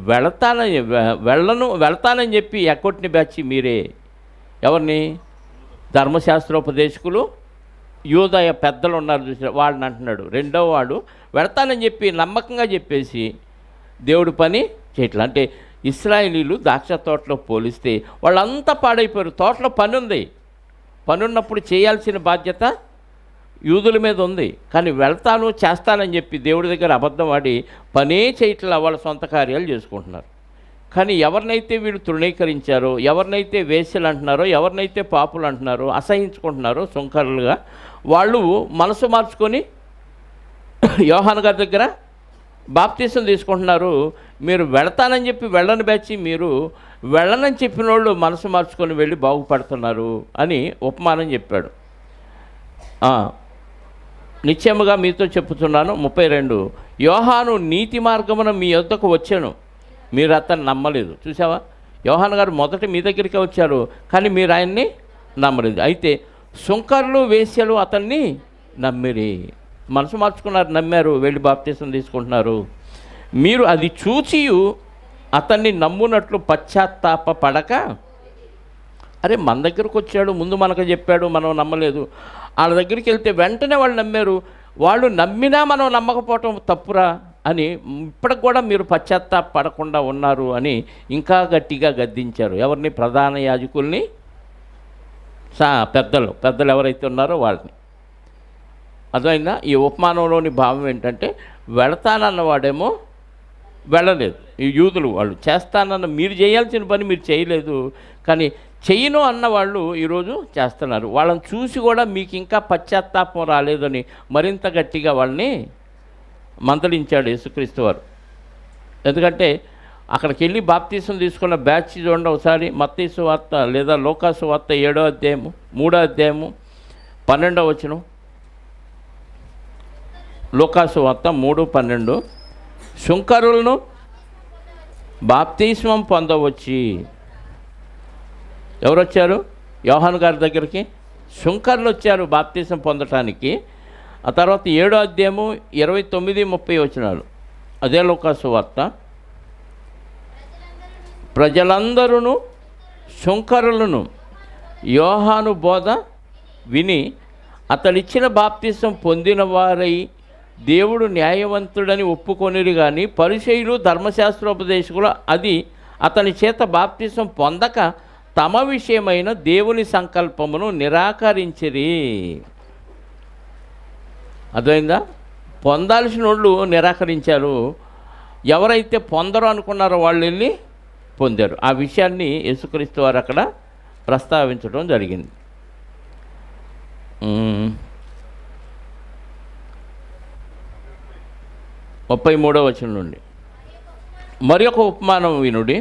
Speaker 1: వెళతానని చెప్పి ఎక్కొట్టిన బ్యాచ్ మీరే. ఎవరిని? ధర్మశాస్త్రోపదేశకులు, యూదయ పెద్దలు ఉన్నారు చూసిన వాళ్ళని అంటున్నాడు. రెండవ వాడు వెళతానని చెప్పి నమ్మకంగా చెప్పేసి దేవుడి పని చేయట్లా. అంటే ఇశ్రాయేలీలు ద్రాక్ష తోటలో పోలిస్తే వాళ్ళంతా పాడైపోయారు. తోటలో పని ఉంది, పని ఉన్నప్పుడు చేయాల్సిన బాధ్యత యూదుల మీద ఉంది. కానీ చేస్తానని చెప్పి దేవుడి దగ్గర అబద్ధం ఆడి పనే చేయట్లా, వాళ్ళ సొంత కార్యాలు చేసుకుంటున్నారు. కానీ ఎవరినైతే వీళ్ళు తృణీకరించారో, ఎవరినైతే వేశ్యలు అంటున్నారో, ఎవరినైతే పాపులు అంటున్నారో, అసహించుకుంటున్నారో సుంకరులుగా, వాళ్ళు మనసు మార్చుకొని యోహాను గారి దగ్గర బాప్తీసం తీసుకుంటున్నారు. మీరు వెళతానని చెప్పి వెళ్ళని బ్యాచి, మీరు వెళ్ళనని చెప్పిన వాళ్ళు మనసు మార్చుకొని వెళ్ళి బాగుపడుతున్నారు అని ఉపమానం చెప్పాడు. నిశ్చయముగా మీతో చెప్పుతున్నాను 32 యోహాను నీతి మార్గమున మీ యొద్దకు వచ్చాను, మీరు అతన్ని నమ్మలేదు. చూసావా? యోహాను గారు మొదట మీ దగ్గరికి వచ్చారు, కానీ మీరు ఆయన్ని నమ్మలేదు. అయితే సుంకరులు వేశ్యలు అతన్ని నమ్మిరి, మనసు మార్చుకున్నారు, నమ్మారు, వెళ్ళి బాప్తీసం తీసుకుంటున్నారు. మీరు అది చూచి అతన్ని నమ్మునట్లు పశ్చాత్తాప పడక, అరే మన దగ్గరకు వచ్చాడు, ముందు మనకు చెప్పాడు, మనం నమ్మలేదు. వాళ్ళ దగ్గరికి వెళ్తే వెంటనే వాళ్ళు నమ్మారు. వాళ్ళు నమ్మినా మనం నమ్మకపోవటం తప్పురా అని ఇప్పటికి కూడా మీరు పశ్చాత్తాపడకుండా ఉన్నారు అని ఇంకా గట్టిగా గద్దించారు. ఎవరిని? ప్రధాన యాజకుల్ని, పెద్దలు ఎవరైతే ఉన్నారో వాళ్ళని. అర్థమైందా? ఈ ఉపమానంలోని భావం ఏంటంటే, వెళతానన్నవాడేమో వెళ్ళలేదు. ఈ యూదులు వాళ్ళు చేస్తానన్న, మీరు చేయాల్సిన పని మీరు చేయలేదు, కానీ చెయ్యను అన్నవాళ్ళు ఈరోజు చేస్తున్నారు. వాళ్ళని చూసి కూడా మీకు ఇంకా పశ్చాత్తాపం రాలేదని మరింత గట్టిగా వాళ్ళని మందలించాడు యేసుక్రీస్తు వారు. ఎందుకంటే అక్కడికి వెళ్ళి బాప్తీసం తీసుకున్న బ్యాచ్ చూడండి ఒకసారి. మత్తయి సువార్త లేదా లూకా సువార్త 7వ అధ్యాయము 3వ అధ్యాయము 12వ వచనం. లూకా సువార్త 3:12. శుంకరులను బాప్తిస్మం పొందవచ్చి. ఎవరు వచ్చారు? యోహాను గారి దగ్గరికి శుంకర్లు వచ్చారు బాప్తిసం పొందటానికి. ఆ తర్వాత 7వ అధ్యాయము 29-30 వచనాలు. అదే లూకా సువార్త. ప్రజలందరూ శుంకరులను యోహాను బోధ విని అతడిచ్చిన బాప్తిసం పొందిన వారై దేవుడు న్యాయవంతుడని ఒప్పుకొనిరు, కానీ పరిసయ్యులు ధర్మశాస్త్రోపదేశకులు అది అతని చేత బాప్తిసం పొందక తమ విషయమైన దేవుని సంకల్పమును నిరాకరించిరి. అర్థమైందా? పొందాల్సిన వాళ్ళు నిరాకరించారు. ఎవరైతే పొందరు అనుకున్నారో వాళ్ళు వెళ్ళి పొందారు. ఆ విషయాన్ని యేసుక్రీస్తు వారు అక్కడ ప్రస్తావించడం జరిగింది. 33వ వచనం నుండి. మరి ఒక ఉపమానం వినుడి.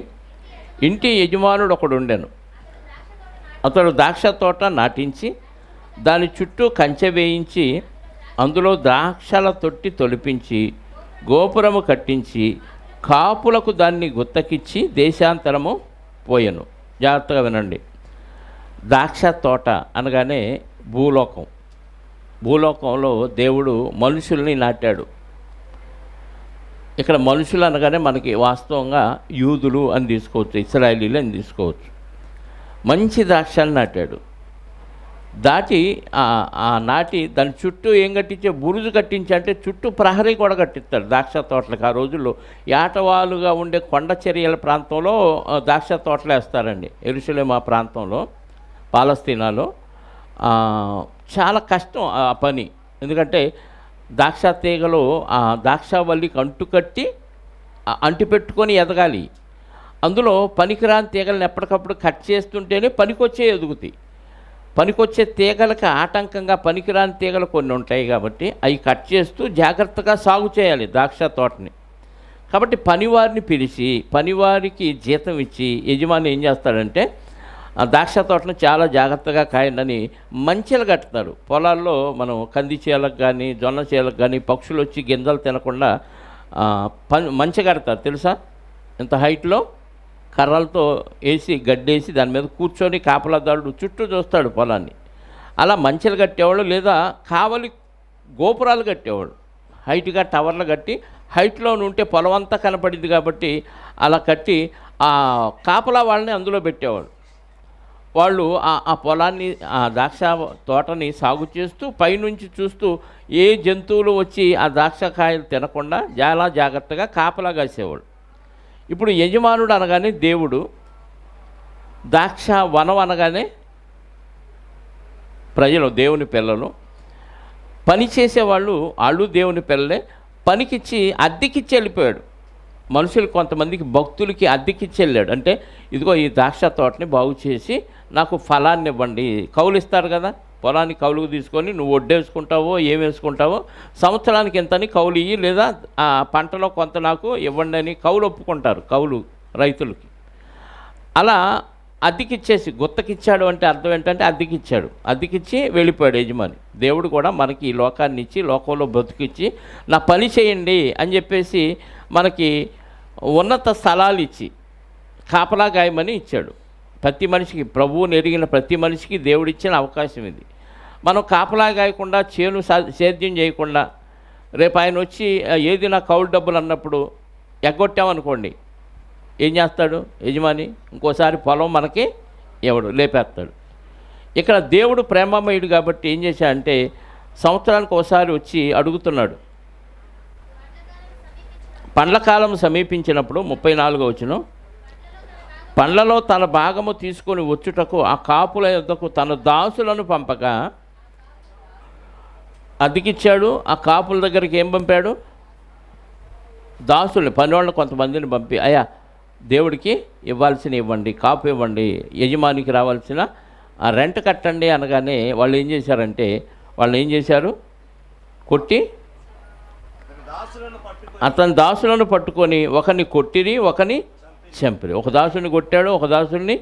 Speaker 1: ఇంటి యజమానుడు ఒకడు ఉండెను. అతడు ద్రాక్ష తోట నాటించి దాని చుట్టూ కంచె వేయించి అందులో ద్రాక్షల తొట్టి తొలిపించి గోపురము కట్టించి కాపులకు దాన్ని గుత్తకిచ్చి దేశాంతరము పోయెను. జాగ్రత్తగా వినండి. ద్రాక్ష తోట అనగానే భూలోకం. భూలోకంలో దేవుడు మనుషుల్ని నాటాడు. ఇక్కడ మనుషులు అనగానే మనకి వాస్తవంగా యూదులు అని తీసుకోవచ్చు, ఇశ్రాయేలీలు అని తీసుకోవచ్చు. మంచి ద్రాక్షలు నాటాడు. నాటి దాని చుట్టూ ఏం కట్టించే? బురుజు కట్టించి, అంటే చుట్టూ ప్రహరీ కూడా కట్టిస్తాడు ద్రాక్ష తోటలకు. ఆ రోజుల్లో ఏటవాలుగా ఉండే కొండ చర్యల ప్రాంతంలో ద్రాక్ష తోటలు వేస్తారండి. యెరూషలేము ఆ ప్రాంతంలో, పాలస్తీనాలో. చాలా కష్టం ఆ పని. ఎందుకంటే ద్రాక్ష తీగలు ఆ ద్రాక్షవల్లికి అంటుకట్టి అంటిపెట్టుకొని ఎదగాలి. అందులో పనికిరాని తీగలను ఎప్పటికప్పుడు కట్ చేస్తుంటేనే పనికొచ్చే ఎదుగుతాయి. పనికొచ్చే తీగలకు ఆటంకంగా పనికిరాని తీగలు కొన్ని ఉంటాయి కాబట్టి అవి కట్ చేస్తూ జాగ్రత్తగా సాగు చేయాలి ద్రాక్ష తోటని. కాబట్టి పనివారిని పిలిచి పనివారికి జీతం ఇచ్చి యజమాని ఏం చేస్తాడంటే ఆ ద్రాక్ష తోటను చాలా జాగ్రత్తగా కాయండి మంచెలు కడతారు. పొలాల్లో మనం కంది చేలకు కానీ జొన్న చేలకు కానీ పక్షులు వచ్చి గింజలు తినకుండా మంచె కడతారు. తెలుసా? ఇంత హైట్లో కర్రలతో వేసి గడ్డేసి దాని మీద కూర్చొని కాపలాదారుడు చుట్టూ చూస్తాడు పొలాన్ని. అలా మంచెలు కట్టేవాళ్ళు, లేదా కావలి గోపురాలు కట్టేవాళ్ళు. హైట్గా టవర్లు కట్టి హైట్లో ఉంటే పొలం అంతా కనపడింది కాబట్టి అలా కట్టి ఆ కాపలా వాళ్ళని అందులో పెట్టేవాళ్ళు. వాళ్ళు ఆ పొలాన్ని, ఆ ద్రాక్ష తోటని సాగు చేస్తూ పైనుంచి చూస్తూ ఏ జంతువులు వచ్చి ఆ ద్రాక్షకాయలు తినకుండా చాలా జాగ్రత్తగా కాపలా కాసేవాళ్ళు. ఇప్పుడు యజమానుడు అనగానే దేవుడు, ద్రాక్ష వనం అనగానే ప్రజలు, దేవుని పిల్లలు. పని చేసేవాళ్ళు వాళ్ళు దేవుని పిల్లలే. పనికిచ్చి అద్దెకిచ్చి వెళ్ళిపోయాడు. మనుషులు కొంతమందికి భక్తులకి అద్దెకిచ్చి వెళ్ళాడు. అంటే ఇదిగో ఈ ద్రాక్ష తోటని బాగు చేసి నాకు ఫలాన్ని ఇవ్వండి. కౌలు ఇస్తారు కదా, పొలాన్ని కౌలుకు తీసుకొని నువ్వు వడ్డేసుకుంటావో ఏం వేసుకుంటావో సంవత్సరానికి ఎంతని కౌలు ఇయ్యి, లేదా ఆ పంటలో కొంత నాకు ఇవ్వండి అని కౌలు ఒప్పుకుంటారు కౌలు రైతులకి. అలా అద్దెకిచ్చేసి, గుత్తకిచ్చాడు అంటే అర్థం ఏంటంటే అద్దెకిచ్చాడు. అద్దెకిచ్చి వెళ్ళిపోయాడు యజమాని. దేవుడు కూడా మనకి ఈ లోకాన్ని ఇచ్చి లోకంలో బ్రతికిచ్చి నా పని చేయండి అని చెప్పేసి మనకి ఉన్నత స్థలాలు ఇచ్చి కాపలా గాయమని ఇచ్చాడు. ప్రతి మనిషికి, ప్రభువుని ఎరిగిన ప్రతి మనిషికి దేవుడిచ్చిన అవకాశం ఇది. మనం కాపలా గాయకుండా, చేను సేద్యం చేయకుండా, రేపు ఆయన వచ్చి ఏది నా కౌలు డబ్బులు అన్నప్పుడు ఎగ్గొట్టామనుకోండి, ఏం చేస్తాడు యజమాని? ఇంకోసారి పొలం మనకి ఎవడు లేపేస్తాడు. ఇక్కడ దేవుడు ప్రేమమయుడు కాబట్టి ఏం చేశాడంటే సంవత్సరానికి ఒకసారి వచ్చి అడుగుతున్నాడు. పండ్ల కాలం సమీపించినప్పుడు 34వ వచనం, పండ్లలో తన భాగము తీసుకొని వచ్చుటకు ఆ కాపుల యొద్దకు తన దాసులను పంపగా అద్దెకిచ్చాడు. ఆ కాపుల దగ్గరికి ఏం పంపాడు? దాసుల్ని, పనివాళ్ళని కొంతమందిని పంపి, అయ్యా దేవుడికి ఇవ్వాల్సిన ఇవ్వండి, కాపు ఇవ్వండి, యజమానికి రావాల్సిన ఆ రెంట్ కట్టండి అనగానే వాళ్ళు ఏం చేశారంటే, కొట్టి అతని దాసులను పట్టుకొని ఒకరిని కొట్టిరి, ఒకరిని చంపిరి. ఒక దాసుని కొట్టాడు, ఒక దాసుని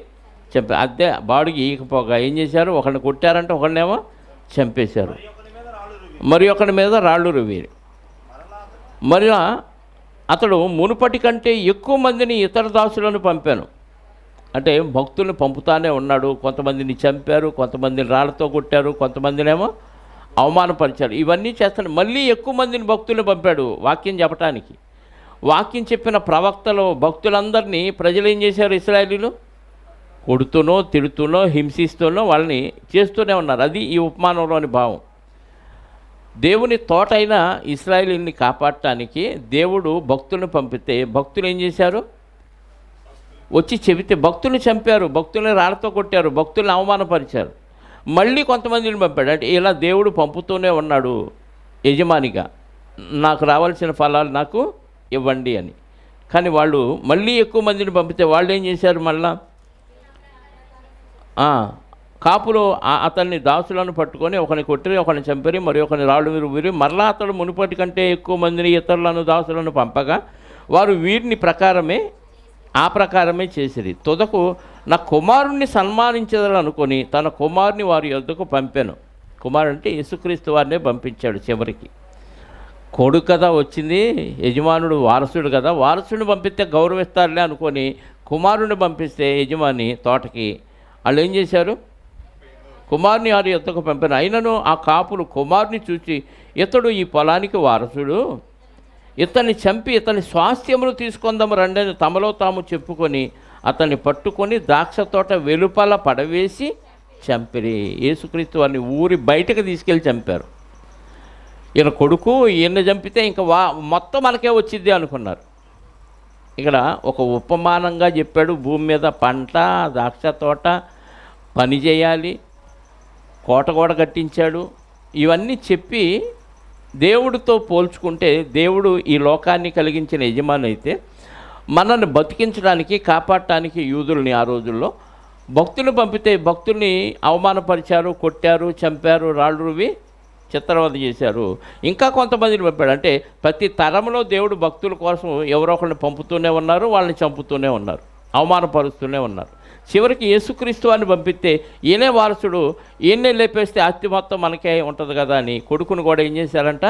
Speaker 1: చంపి అద్దె బాడుగి ఈకపోగా ఏం చేశారు? ఒకరిని కొట్టారంటే ఒకరినేమో చంపేశారు, మరి ఒకరి మీద రాళ్ళు రువ్వేరు. మరి అతడు మునుపటి కంటే ఎక్కువ మందిని ఇతర దాసులను పంపాను. అంటే భక్తుల్ని పంపుతానే ఉన్నాడు. కొంతమందిని చంపారు, కొంతమందిని రాళ్ళతో కొట్టారు, కొంతమందినేమో అవమానపరిచారు. ఇవన్నీ చేస్తాడు. మళ్ళీ ఎక్కువ మందిని భక్తుల్ని పంపాడు వాక్యం చెప్పటానికి. వాక్యం చెప్పిన ప్రవక్తలు భక్తులందరినీ ప్రజలు ఏం చేశారు? ఇశ్రాయేలీలు కొడుతూనో తిడుతూనో హింసిస్తూనో వాళ్ళని చేస్తూనే ఉన్నారు. అది ఈ ఉపమానంలోని భావం. దేవుని తోట అయిన ఇశ్రాయేలీని కాపాడటానికి దేవుడు భక్తులను పంపితే భక్తులు ఏం చేశారు? వచ్చి చెబితే భక్తుల్ని చంపారు, భక్తుల్ని రాళ్ళతో కొట్టారు, భక్తుల్ని అవమానపరిచారు. మళ్ళీ కొంతమందిని పంపాడు. అంటే ఇలా దేవుడు పంపుతూనే ఉన్నాడు యజమానిగా, నాకు రావాల్సిన ఫలాలు నాకు ఇవ్వండి అని. కానీ వాళ్ళు మళ్ళీ ఎక్కువ మందిని పంపితే వాళ్ళు ఏం చేశారు? మళ్ళా కాపులు అతన్ని దాసులను పట్టుకొని ఒకరిని కొట్టిరి, ఒకరిని చంపిరి, మరి ఒకరిని రాళ్ళు విరిగి, మరలా అతడు మునుపటి కంటే ఎక్కువ మందిని ఇతరులను దాసులను పంపగా వారు వీరిని ఆ ప్రకారమే చేసిరి. తుదకు నా కుమారుణ్ణి సన్మానించదనుకొని తన కుమారుని వారి యొద్దకు పంపాను. కుమారుడు అంటే యేసుక్రీస్తు వారినే పంపించాడు. చివరికి కొడుకు కదా వచ్చింది, యజమానుడు వారసుడు కదా, వారసుడిని పంపిస్తే గౌరవిస్తారులే అనుకొని కుమారుడిని పంపిస్తే యజమాని తోటకి వాళ్ళు ఏం చేశారు? కుమారుని వారి యొద్దకు పంపాను. అయినను ఆ కాపులు కుమారుని చూసి, ఇతడు ఈ పొలానికి వారసుడు, ఇతన్ని చంపి ఇతని స్వాస్థ్యమును తీసుకుందాము రండి అని తమలో తాము చెప్పుకొని అతన్ని పట్టుకొని ద్రాక్ష తోట వెలుపల పడవేసి చంపిరి. యేసుక్రీస్తు వారిని ఊరి బయటకు తీసుకెళ్ళి చంపారు. ఈయన కొడుకు ఈయన చంపితే ఇంకా మొత్తం మనకే వచ్చింది అనుకున్నారు. ఇక్కడ ఒక ఉపమానంగా చెప్పాడు. భూమి మీద పంట, ద్రాక్ష తోట, పని చేయాలి, కోట కూడా కట్టించాడు. ఇవన్నీ చెప్పి దేవుడితో పోల్చుకుంటే దేవుడు ఈ లోకాన్ని కలిగించిన యజమాని అయితే మనల్ని బతికించడానికి కాపాడటానికి యూదుల్ని ఆ రోజుల్లో భక్తులు పంపితే భక్తుల్ని అవమానపరిచారు, కొట్టారు, చంపారు, రాళ్ళు రువి చిత్రవద చేశారు. ఇంకా కొంతమందిని పంపాడు. అంటే ప్రతి తరంలో దేవుడు భక్తుల కోసం ఎవరో ఒకరిని పంపుతూనే ఉన్నారు, వాళ్ళని చంపుతూనే ఉన్నారు, అవమానపరుస్తూనే ఉన్నారు. చివరికి యేసుక్రీస్తు వారిని పంపిస్తే ఈయనే వారసుడు, ఈయనే లేపేస్తే ఆస్తి మొత్తం మనకే ఉంటుంది కదా అని కొడుకును కూడా ఏం చేశారంట?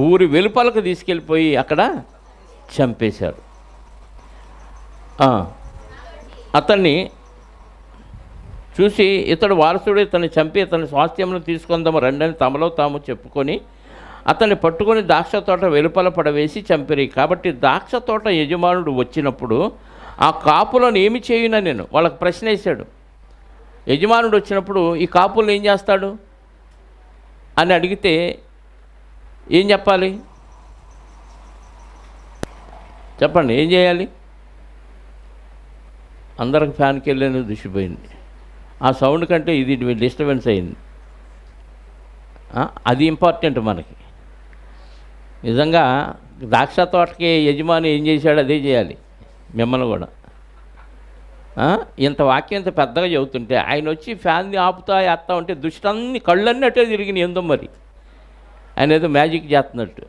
Speaker 1: ఊరి వెలుపలకు తీసుకెళ్ళిపోయి అక్కడ చంపేశారు. అతన్ని చూసి ఇతడు వారసుడు, ఇతన్ని చంపి ఇతని స్వాస్థ్యమును తీసుకుందాము రండని తమలో తాము చెప్పుకొని అతన్ని పట్టుకొని ద్రాక్ష తోట వెలుపల పడవేసి చంపిరి. కాబట్టి ద్రాక్ష తోట యజమానుడు వచ్చినప్పుడు ఆ కాపులను ఏమి చేయునా నేను వాళ్ళకి ప్రశ్న వేశాడు. యజమానుడు వచ్చినప్పుడు ఈ కాపులను ఏం చేస్తాడు అని అడిగితే ఏం చెప్పాలి? చెప్పండి, ఏం చేయాలి? అందరికి ఫ్యాన్కి వెళ్ళేది దుష్టిపోయింది. ఆ సౌండ్ కంటే ఇది డిస్టర్బెన్స్ అయింది. అది ఇంపార్టెంట్ మనకి. నిజంగా ద్రాక్ష తోటకి యజమాని ఏం చేశాడు అదే చేయాలి. మిమ్మల్ని కూడా ఇంత వాక్యం ఇంత పెద్దగా చెబుతుంటే ఆయన వచ్చి ఫ్యాన్ని ఆపుతా వేస్తా ఉంటే దుష్టన్ని కళ్ళన్నీ అట్టే తిరిగినాయి. ఏందో మరి ఆయన ఏదో మ్యాజిక్ చేస్తున్నట్టు.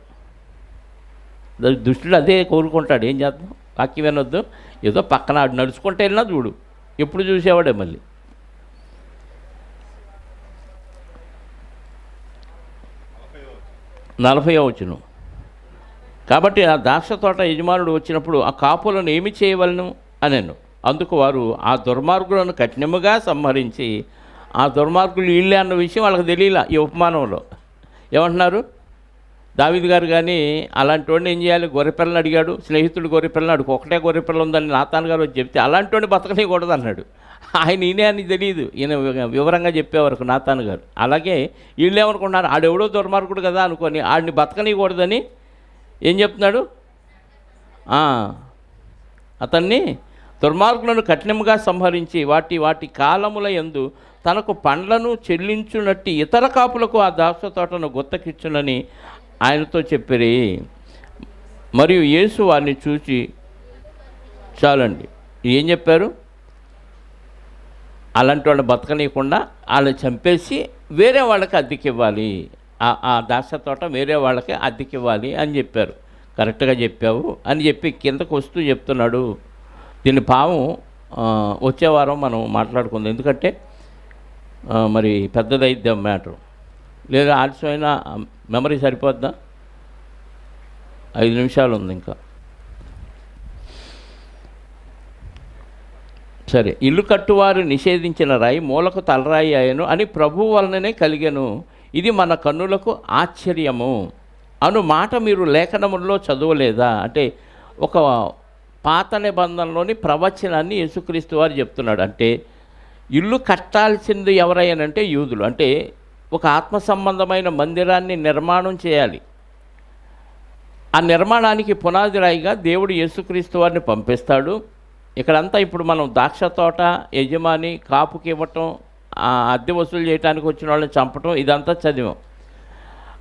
Speaker 1: దుష్టుడు అదే కోరుకుంటాడు. ఏం చేద్దాం, వాక్యం వినొద్దు, ఏదో పక్కన ఆడు నడుచుకుంటే వెళ్ళినా చూడు, ఎప్పుడు చూసేవాడే. మళ్ళీ 40వ వచనం. కాబట్టి ఆ ద్రాక్ష తోట యజమానుడు వచ్చినప్పుడు ఆ కాపులను ఏమి చేయవలను అనెను. అందుకు వారు ఆ దుర్మార్గులను కఠినముగా సంహరించి, ఆ దుర్మార్గులు వీళ్ళే అన్న విషయం వాళ్ళకి తెలియలా. ఈ ఉపమానంలో ఏమంటున్నారు? దావీదు గారు కానీ అలాంటి వాడిని ఏం చేయాలి? గొర్రెపిల్లని అడిగాడు. స్నేహితుడు గొర్రెపిల్లని అడుగు, ఒకటే గొర్రెపిల్ల ఉందని నాతాన్ గారు వచ్చి చెప్తే అలాంటి వాడిని బతకనికూడదు అన్నాడు. ఆయన ఈయనే అని తెలియదు, ఈయన వివరంగా చెప్పేవరకు నాతాన్ గారు. అలాగే వీళ్ళేమనుకుంటున్నారు, ఆడెవడో దుర్మార్గుడు కదా అనుకొని ఆడిని బతకనికూడదని ఏం చెప్తున్నాడు? అతన్ని దుర్మార్గులను కఠినంగా సంహరించి వాటి కాలముల యందు తనకు పండ్లను చెల్లించునట్టి ఇతర కాపులకు ఆ ద్రాక్ష తోటను గుత్తకిచ్చునని ఆయనతో చెప్పిరి. మరియు యేసు వారిని చూచి, చాలండి, ఏం చెప్పారు? అలాంటి వాళ్ళు బతకనీయకుండా వాళ్ళని చంపేసి వేరే వాళ్ళకి అద్దెకివ్వాలి, ఆ ద్రాక్ష తోట వేరే వాళ్ళకి అద్దెకివ్వాలి అని చెప్పారు. కరెక్ట్గా చెప్పావు అని చెప్పి కిందకు వస్తూ చెప్తున్నాడు. దీని భావం వచ్చే వారం మనం మాట్లాడుకుందాం, ఎందుకంటే మరి పెద్దదైద్దాం మ్యాటర్. లేదా ఆలస్యమైన మెమరీ సరిపోద్దా? 5 నిమిషాలు ఉంది ఇంకా. సరే. ఇల్లు కట్టువారు నిషేధించిన రాయి మూలకు తలరాయి అయ్యను అని ప్రభువు వలననే కలిగెను, ఇది మన కన్నులకు ఆశ్చర్యము అను మాట మీరు లేఖనముల్లో చదవలేదా? అంటే ఒక పాత నిబంధనలోని ప్రవచనాన్ని యేసుక్రీస్తు వారు చెప్తున్నాడు. అంటే ఇల్లు కట్టాల్సింది ఎవరైనంటే యూదులు. అంటే ఒక ఆత్మ సంబంధమైన మందిరాన్ని నిర్మాణం చేయాలి. ఆ నిర్మాణానికి పునాది రాయిగా దేవుడు యేసుక్రీస్తు వారిని పంపిస్తాడు. ఇక్కడంతా ఇప్పుడు మనం ద్రాక్ష తోట యజమాని కాపుకి ఇవ్వటం, అద్దె వసూలు చేయడానికి వచ్చిన వాళ్ళని చంపటం, ఇదంతా చదివాం.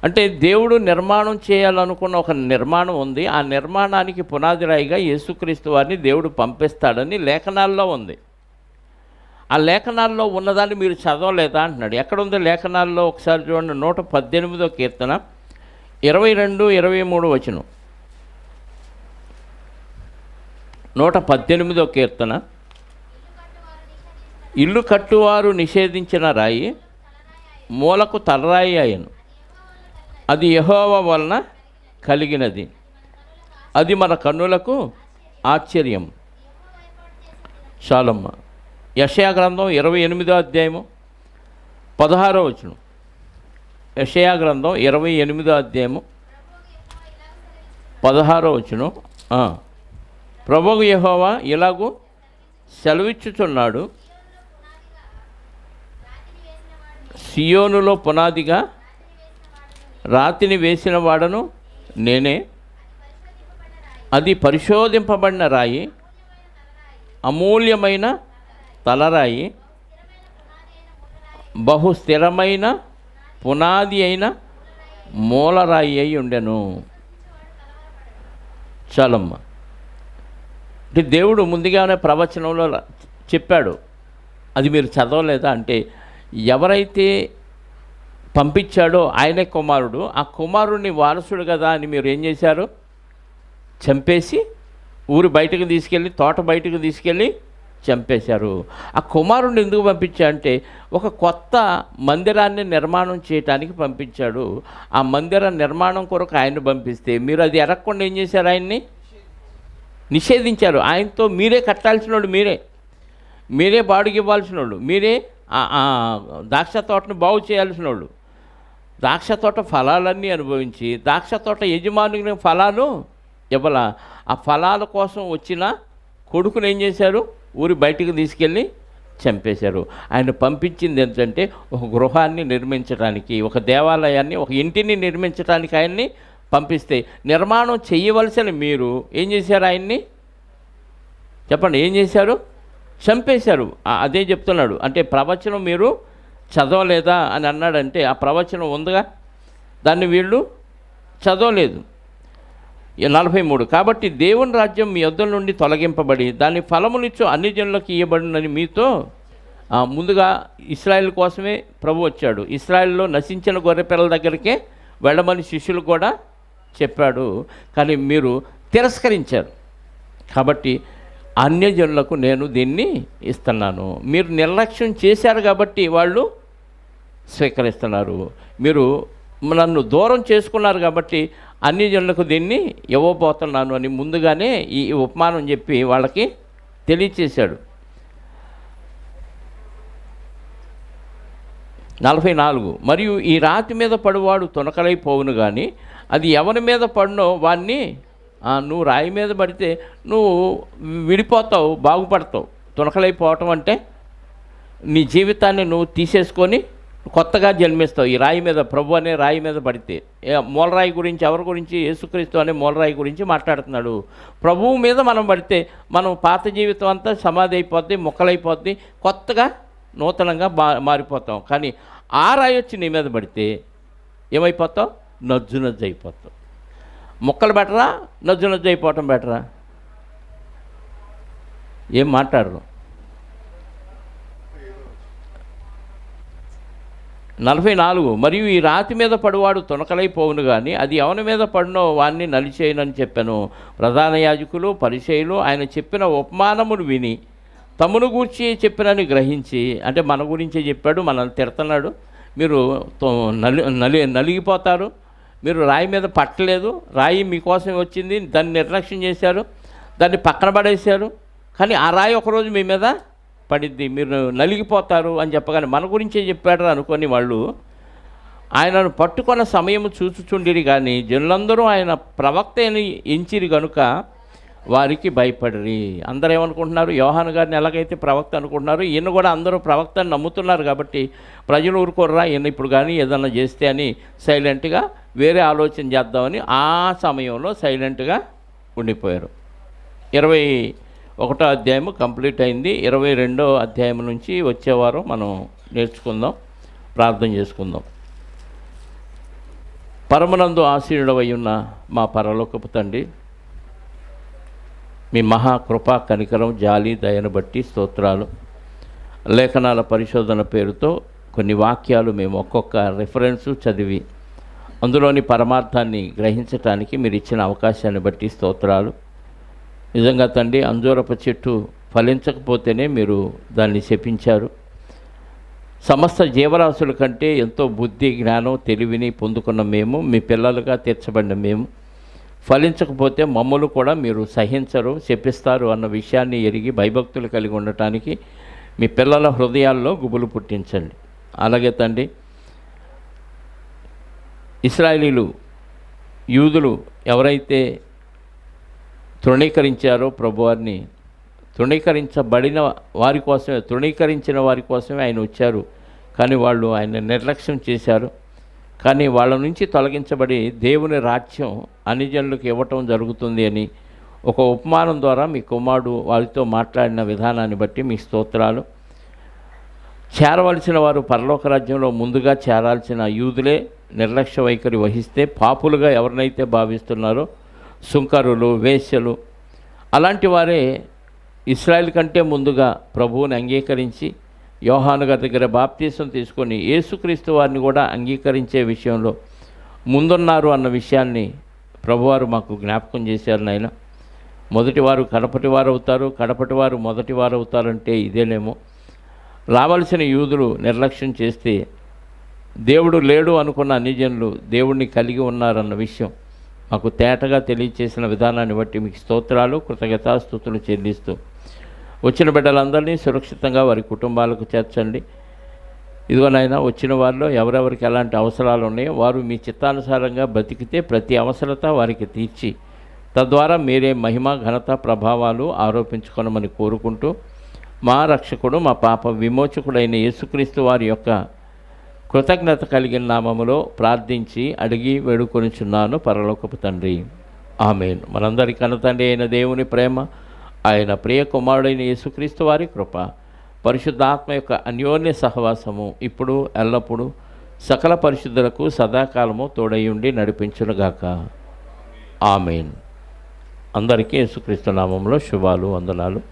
Speaker 1: అంటే దేవుడు నిర్మాణం చేయాలనుకున్న ఒక నిర్మాణం ఉంది. ఆ నిర్మాణానికి పునాది రాయిగా యేసుక్రీస్తు వారిని దేవుడు పంపిస్తాడని లేఖనాల్లో ఉంది. ఆ లేఖనాల్లో ఉన్నదాన్ని మీరు చదవలేదా అంటున్నాడు. ఎక్కడుంది లేఖనాల్లో? ఒకసారి చూడండి. 118వ కీర్తన 22, 23 వచనం. 118వ కీర్తన. ఇల్లు కట్టువారు నిషేధించిన రాయి మూలకు తలరాయి అయ్యను, అది యెహోవా వలన కలిగినది, అది మన కన్నులకు ఆశ్చర్యం. చాలమ్మ. యెషయా గ్రంథం 28వ అధ్యాయము 16వ వచనం. యెషయా గ్రంథం 28వ అధ్యాయము 16వ వచనం. ప్రభువు యెహోవా ఇలాగూ సెలవిచ్చుచున్నాడు, సియోనులో పునాదిగా రాతిని వేసిన వాడను నేనే, అది పరిశోధింపబడిన రాయి, అమూల్యమైన తలరాయి, బహు స్థిరమైన పునాది అయిన మూలరాయి అయి ఉండెను. చాలమ్మ. అంటే దేవుడు ముందుగానే ప్రవచనంలో చెప్పాడు. అది మీరు చదవలేదా? అంటే ఎవరైతే పంపించాడో ఆయనే కుమారుడు, ఆ కుమారుడిని వారసుడు కదా అని మీరు ఏం చేశారు? చంపేసి ఊరు బయటకు తీసుకెళ్ళి, తోట బయటకు తీసుకెళ్ళి చంపేశారు. ఆ కుమారుడిని ఎందుకు పంపించాడంటే ఒక కొత్త మందిరాన్ని నిర్మాణం చేయటానికి పంపించాడు. ఆ మందిర నిర్మాణం కొరకు ఆయన్ని పంపిస్తే మీరు అది ఎరగకుండా ఏం చేశారు? ఆయన్ని నిషేధించారు. ఆయనతో మీరే కట్టాల్సిన వాళ్ళు, మీరే బాడుగు ఇవ్వాల్సిన వాళ్ళు, మీరే ద్రాక్ష తోటను బాగు చేయాల్సిన వాళ్ళు. ద్రాక్ష తోట ఫలాలన్నీ అనుభవించి ద్రాక్ష తోట యజమానికి ఫలాలు ఇవ్వాల. ఆ ఫలాల కోసం వచ్చిన కొడుకును ఏం చేశారు? ఊరి బయటికి తీసుకెళ్ళి చంపేశారు. ఆయన పంపించింది ఏంటంటే ఒక గృహాన్ని నిర్మించడానికి, ఒక దేవాలయాన్ని, ఒక ఇంటిని నిర్మించడానికి ఆయన్ని పంపిస్తే నిర్మాణం చేయవలసిన మీరు ఏం చేశారు? ఆయన్ని చెప్పండి, ఏం చేశారు? చంపేశారు. అదే చెప్తున్నాడు. అంటే ప్రవచనం మీరు చదవలేదా అని అన్నాడంటే ఆ ప్రవచనం ఉందిగా, దాన్ని వీళ్ళు చదవలేదు. 43. కాబట్టి దేవుని రాజ్యం మీ యొద్ద నుండి తొలగింపబడి దాని ఫలమునిచ్చు అన్ని జనులకు ఇవ్వబడినని మీతో ముందుగా ఇశ్రాయేల్ కోసమే ప్రభు వచ్చాడు. ఇశ్రాయేల్లో నశించిన గొర్రెపిల్లల దగ్గరికే వెళ్ళమని శిష్యులు కూడా చెప్పాడు. కానీ మీరు తిరస్కరించారు. కాబట్టి అన్యజనులకు నేను దీన్ని ఇస్తున్నాను. మీరు నిర్లక్ష్యం చేశారు కాబట్టి వాళ్ళు స్వీకరిస్తున్నారు. మీరు నన్ను దూరం చేసుకున్నారు కాబట్టి అన్యజనులకు దీన్ని ఇవ్వబోతున్నాను అని ముందుగానే ఈ ఉపమానం చెప్పి వాళ్ళకి తెలియచేశాడు. 44. మరియు ఈ రాతి మీద పడువాడు తొనకలైపోవును కానీ అది ఎవరి మీద పడినో వాడిని, నువ్వు రాయి మీద పడితే నువ్వు విడిపోతావు, బాగుపడతావు. తొనకలైపోవటం అంటే నీ జీవితాన్ని నువ్వు తీసేసుకొని కొత్తగా జన్మిస్తావు. ఈ రాయి మీద, ప్రభు అనే రాయి మీద పడితే. మూలరాయి గురించి, ఎవరి గురించి? యేసుక్రీస్తు అనే మూలరాయి గురించి మాట్లాడుతున్నాడు. ప్రభువు మీద మనం పడితే మనం పాత జీవితం అంతా సమాధి అయిపోద్ది, ముక్కలైపోద్ది, కొత్తగా నూతనంగా మారిపోతాం. కానీ ఆ రాయి వచ్చి నీ మీద పడితే ఏమైపోతావు? నజ్జు నజ్జు అయిపోతావు. ముక్కలు బెటరా, నజ్జు నజ్జు అయిపోవటం బెటరా? ఏం మాట్లాడరు. 44 మరియు ఈ రాతి మీద పడువాడు తునకలైపోవును కానీ అది ఎవని మీద పడినో వాడిని నలిచేయనని చెప్పాను. ప్రధాన యాజకులు పరిసయ్యులు ఆయన చెప్పిన ఉపమానమును విని తమను గూర్చి చెప్పినని గ్రహించి, అంటే మన గురించే చెప్పాడు, మనల్ని తిడుతున్నాడు, మీరు నలిగిపోతారు, మీరు రాయి మీద పట్టలేదు, రాయి మీకోసం వచ్చింది, దాన్ని నిర్లక్ష్యం చేశారు, దాన్ని పక్కన పడేశారు, కానీ ఆ రాయి ఒకరోజు మీ మీద పడిద్ది, మీరు నలిగిపోతారు అని చెప్పగానే మన గురించే చెప్పాడు అనుకొని వాళ్ళు ఆయనను పట్టుకున్న సమయం చూచుచుండిరి. కానీ జనులందరూ ఆయన ప్రవక్త అని ఎంచిరి కనుక వారికి భయపడిరి. అందరూ ఏమనుకుంటున్నారు? యోహాను గారిని ఎలాగైతే ప్రవక్త అనుకుంటున్నారు, ఈయన కూడా అందరూ ప్రవక్త అని నమ్ముతున్నారు. కాబట్టి ప్రజలు ఊరుకోర్రా ఈయన ఇప్పుడు కానీ ఏదన్నా చేస్తే అని సైలెంట్గా వేరే ఆలోచన చేద్దామని ఆ సమయంలో సైలెంట్గా ఉండిపోయారు. 21వ అధ్యాయము కంప్లీట్ అయింది. 22వ అధ్యాయం నుంచి వచ్చేవారం మనం నేర్చుకుందాం, ప్రార్థన చేసుకుందాం. పరమనందు ఆశీనుడవై ఉన్న మా పరలోకపు తండ్రి, మీ మహాకృపా కనికరం జాలి దయను బట్టి స్తోత్రాలు. లేఖనాల పరిశోధన పేరుతో కొన్ని వాక్యాలు మేము ఒక్కొక్క రిఫరెన్సు చదివి అందులోని పరమార్థాన్ని గ్రహించటానికి మీరు ఇచ్చిన అవకాశాన్ని బట్టి స్తోత్రాలు. నిజంగా తండ్రి, అంజూరపు చెట్టు ఫలించకపోతేనే మీరు దాన్ని శపించారు. సమస్త జీవరాశుల కంటే ఎంతో బుద్ధి, జ్ఞానం, తెలివిని పొందుకున్న మేము, మీ పిల్లలుగా తీర్చబడిన మేము, ఫలించకపోతే మమ్మల్ని కూడా మీరు సహించరు, శపిస్తారు అన్న విషయాన్ని ఎరిగి భయభక్తులు కలిగి ఉండటానికి మీ పిల్లల హృదయాల్లో గుబులు పుట్టించండి. అలాగే తండ్రి, ఇశ్రాయేలీలు, యూదులు ఎవరైతే తృణీకరించారో ప్రభువారిని, తృణీకరించబడిన వారి కోసమే, తృణీకరించిన వారి కోసమే ఆయన వచ్చారు, కానీ వాళ్ళు ఆయన నిర్లక్ష్యం చేశారు. కానీ వాళ్ళ నుంచి తొలగించబడి దేవుని రాజ్యం అన్ని జనులకు ఇవ్వటం జరుగుతుంది అని ఒక ఉపమానం ద్వారా మీ కుమారుడు వారితో మాట్లాడిన విధానాన్ని బట్టి మీ స్తోత్రాలు. చేరవలసిన వారు పరలోక రాజ్యంలో ముందుగా చేరాల్సిన యూదులే నిర్లక్ష్య వైఖరి వహిస్తే పాపులుగా ఎవరినైతే భావిస్తున్నారో సుంకరులు, వేశ్యలు, అలాంటి వారే ఇశ్రాయేల్ కంటే ముందుగా ప్రభువుని అంగీకరించి యోహాను గారి దగ్గర బాప్తీసం తీసుకొని యేసుక్రీస్తు వారిని కూడా అంగీకరించే విషయంలో ముందున్నారు అన్న విషయాన్ని ప్రభువారు మాకు జ్ఞాపకం చేశారు. నాయన, మొదటివారు కడపటివారు అవుతారు, కడపటివారు మొదటివారు అవుతారంటే ఇదేనేమో. రావాల్సిన యూదులు నిర్లక్ష్యం చేస్తే దేవుడు లేడు అనుకున్న అన్ని జనులు దేవుడిని కలిగి ఉన్నారన్న విషయం మాకు తేటగా తెలియచేసిన విధానాన్ని బట్టి మీకు స్తోత్రాలు, కృతజ్ఞతాస్తుతులు చెల్లిస్తూ వచ్చిన బిడ్డలందరినీ సురక్షితంగా వారి కుటుంబాలకు చేర్చండి. ఇదిగో నాయన, వచ్చిన వారిలో ఎవరెవరికి ఎలాంటి అవసరాలు ఉన్నాయో వారు మీ చిత్తానుసారంగా బ్రతికితే ప్రతి అవసరత వారికి తీర్చి తద్వారా మీరే మహిమ, ఘనత, ప్రభావాలు ఆరోపించుకొనమని కోరుకుంటూ మా రక్షకుడు, మా పాప విమోచకుడైన యేసుక్రీస్తు వారి యొక్క కృతజ్ఞత కలిగిన నామములో ప్రార్థించి అడిగి వేడుకొనిచున్నాను పరలోకపు తండ్రి, ఆమేన్. మనందరి కన్నతండ్రి అయిన దేవుని ప్రేమ, ఆయన ప్రియ కుమారుడైన యేసుక్రీస్తు వారి కృప, పరిశుద్ధాత్మ యొక్క అన్యోన్య సహవాసము ఇప్పుడు ఎల్లప్పుడూ సకల పరిశుద్ధులకు సదాకాలము తోడయుండి నడిపించునుగాక. ఆమేన్. అందరికీ యేసుక్రీస్తు నామములో శుభాలు, వందనాలు.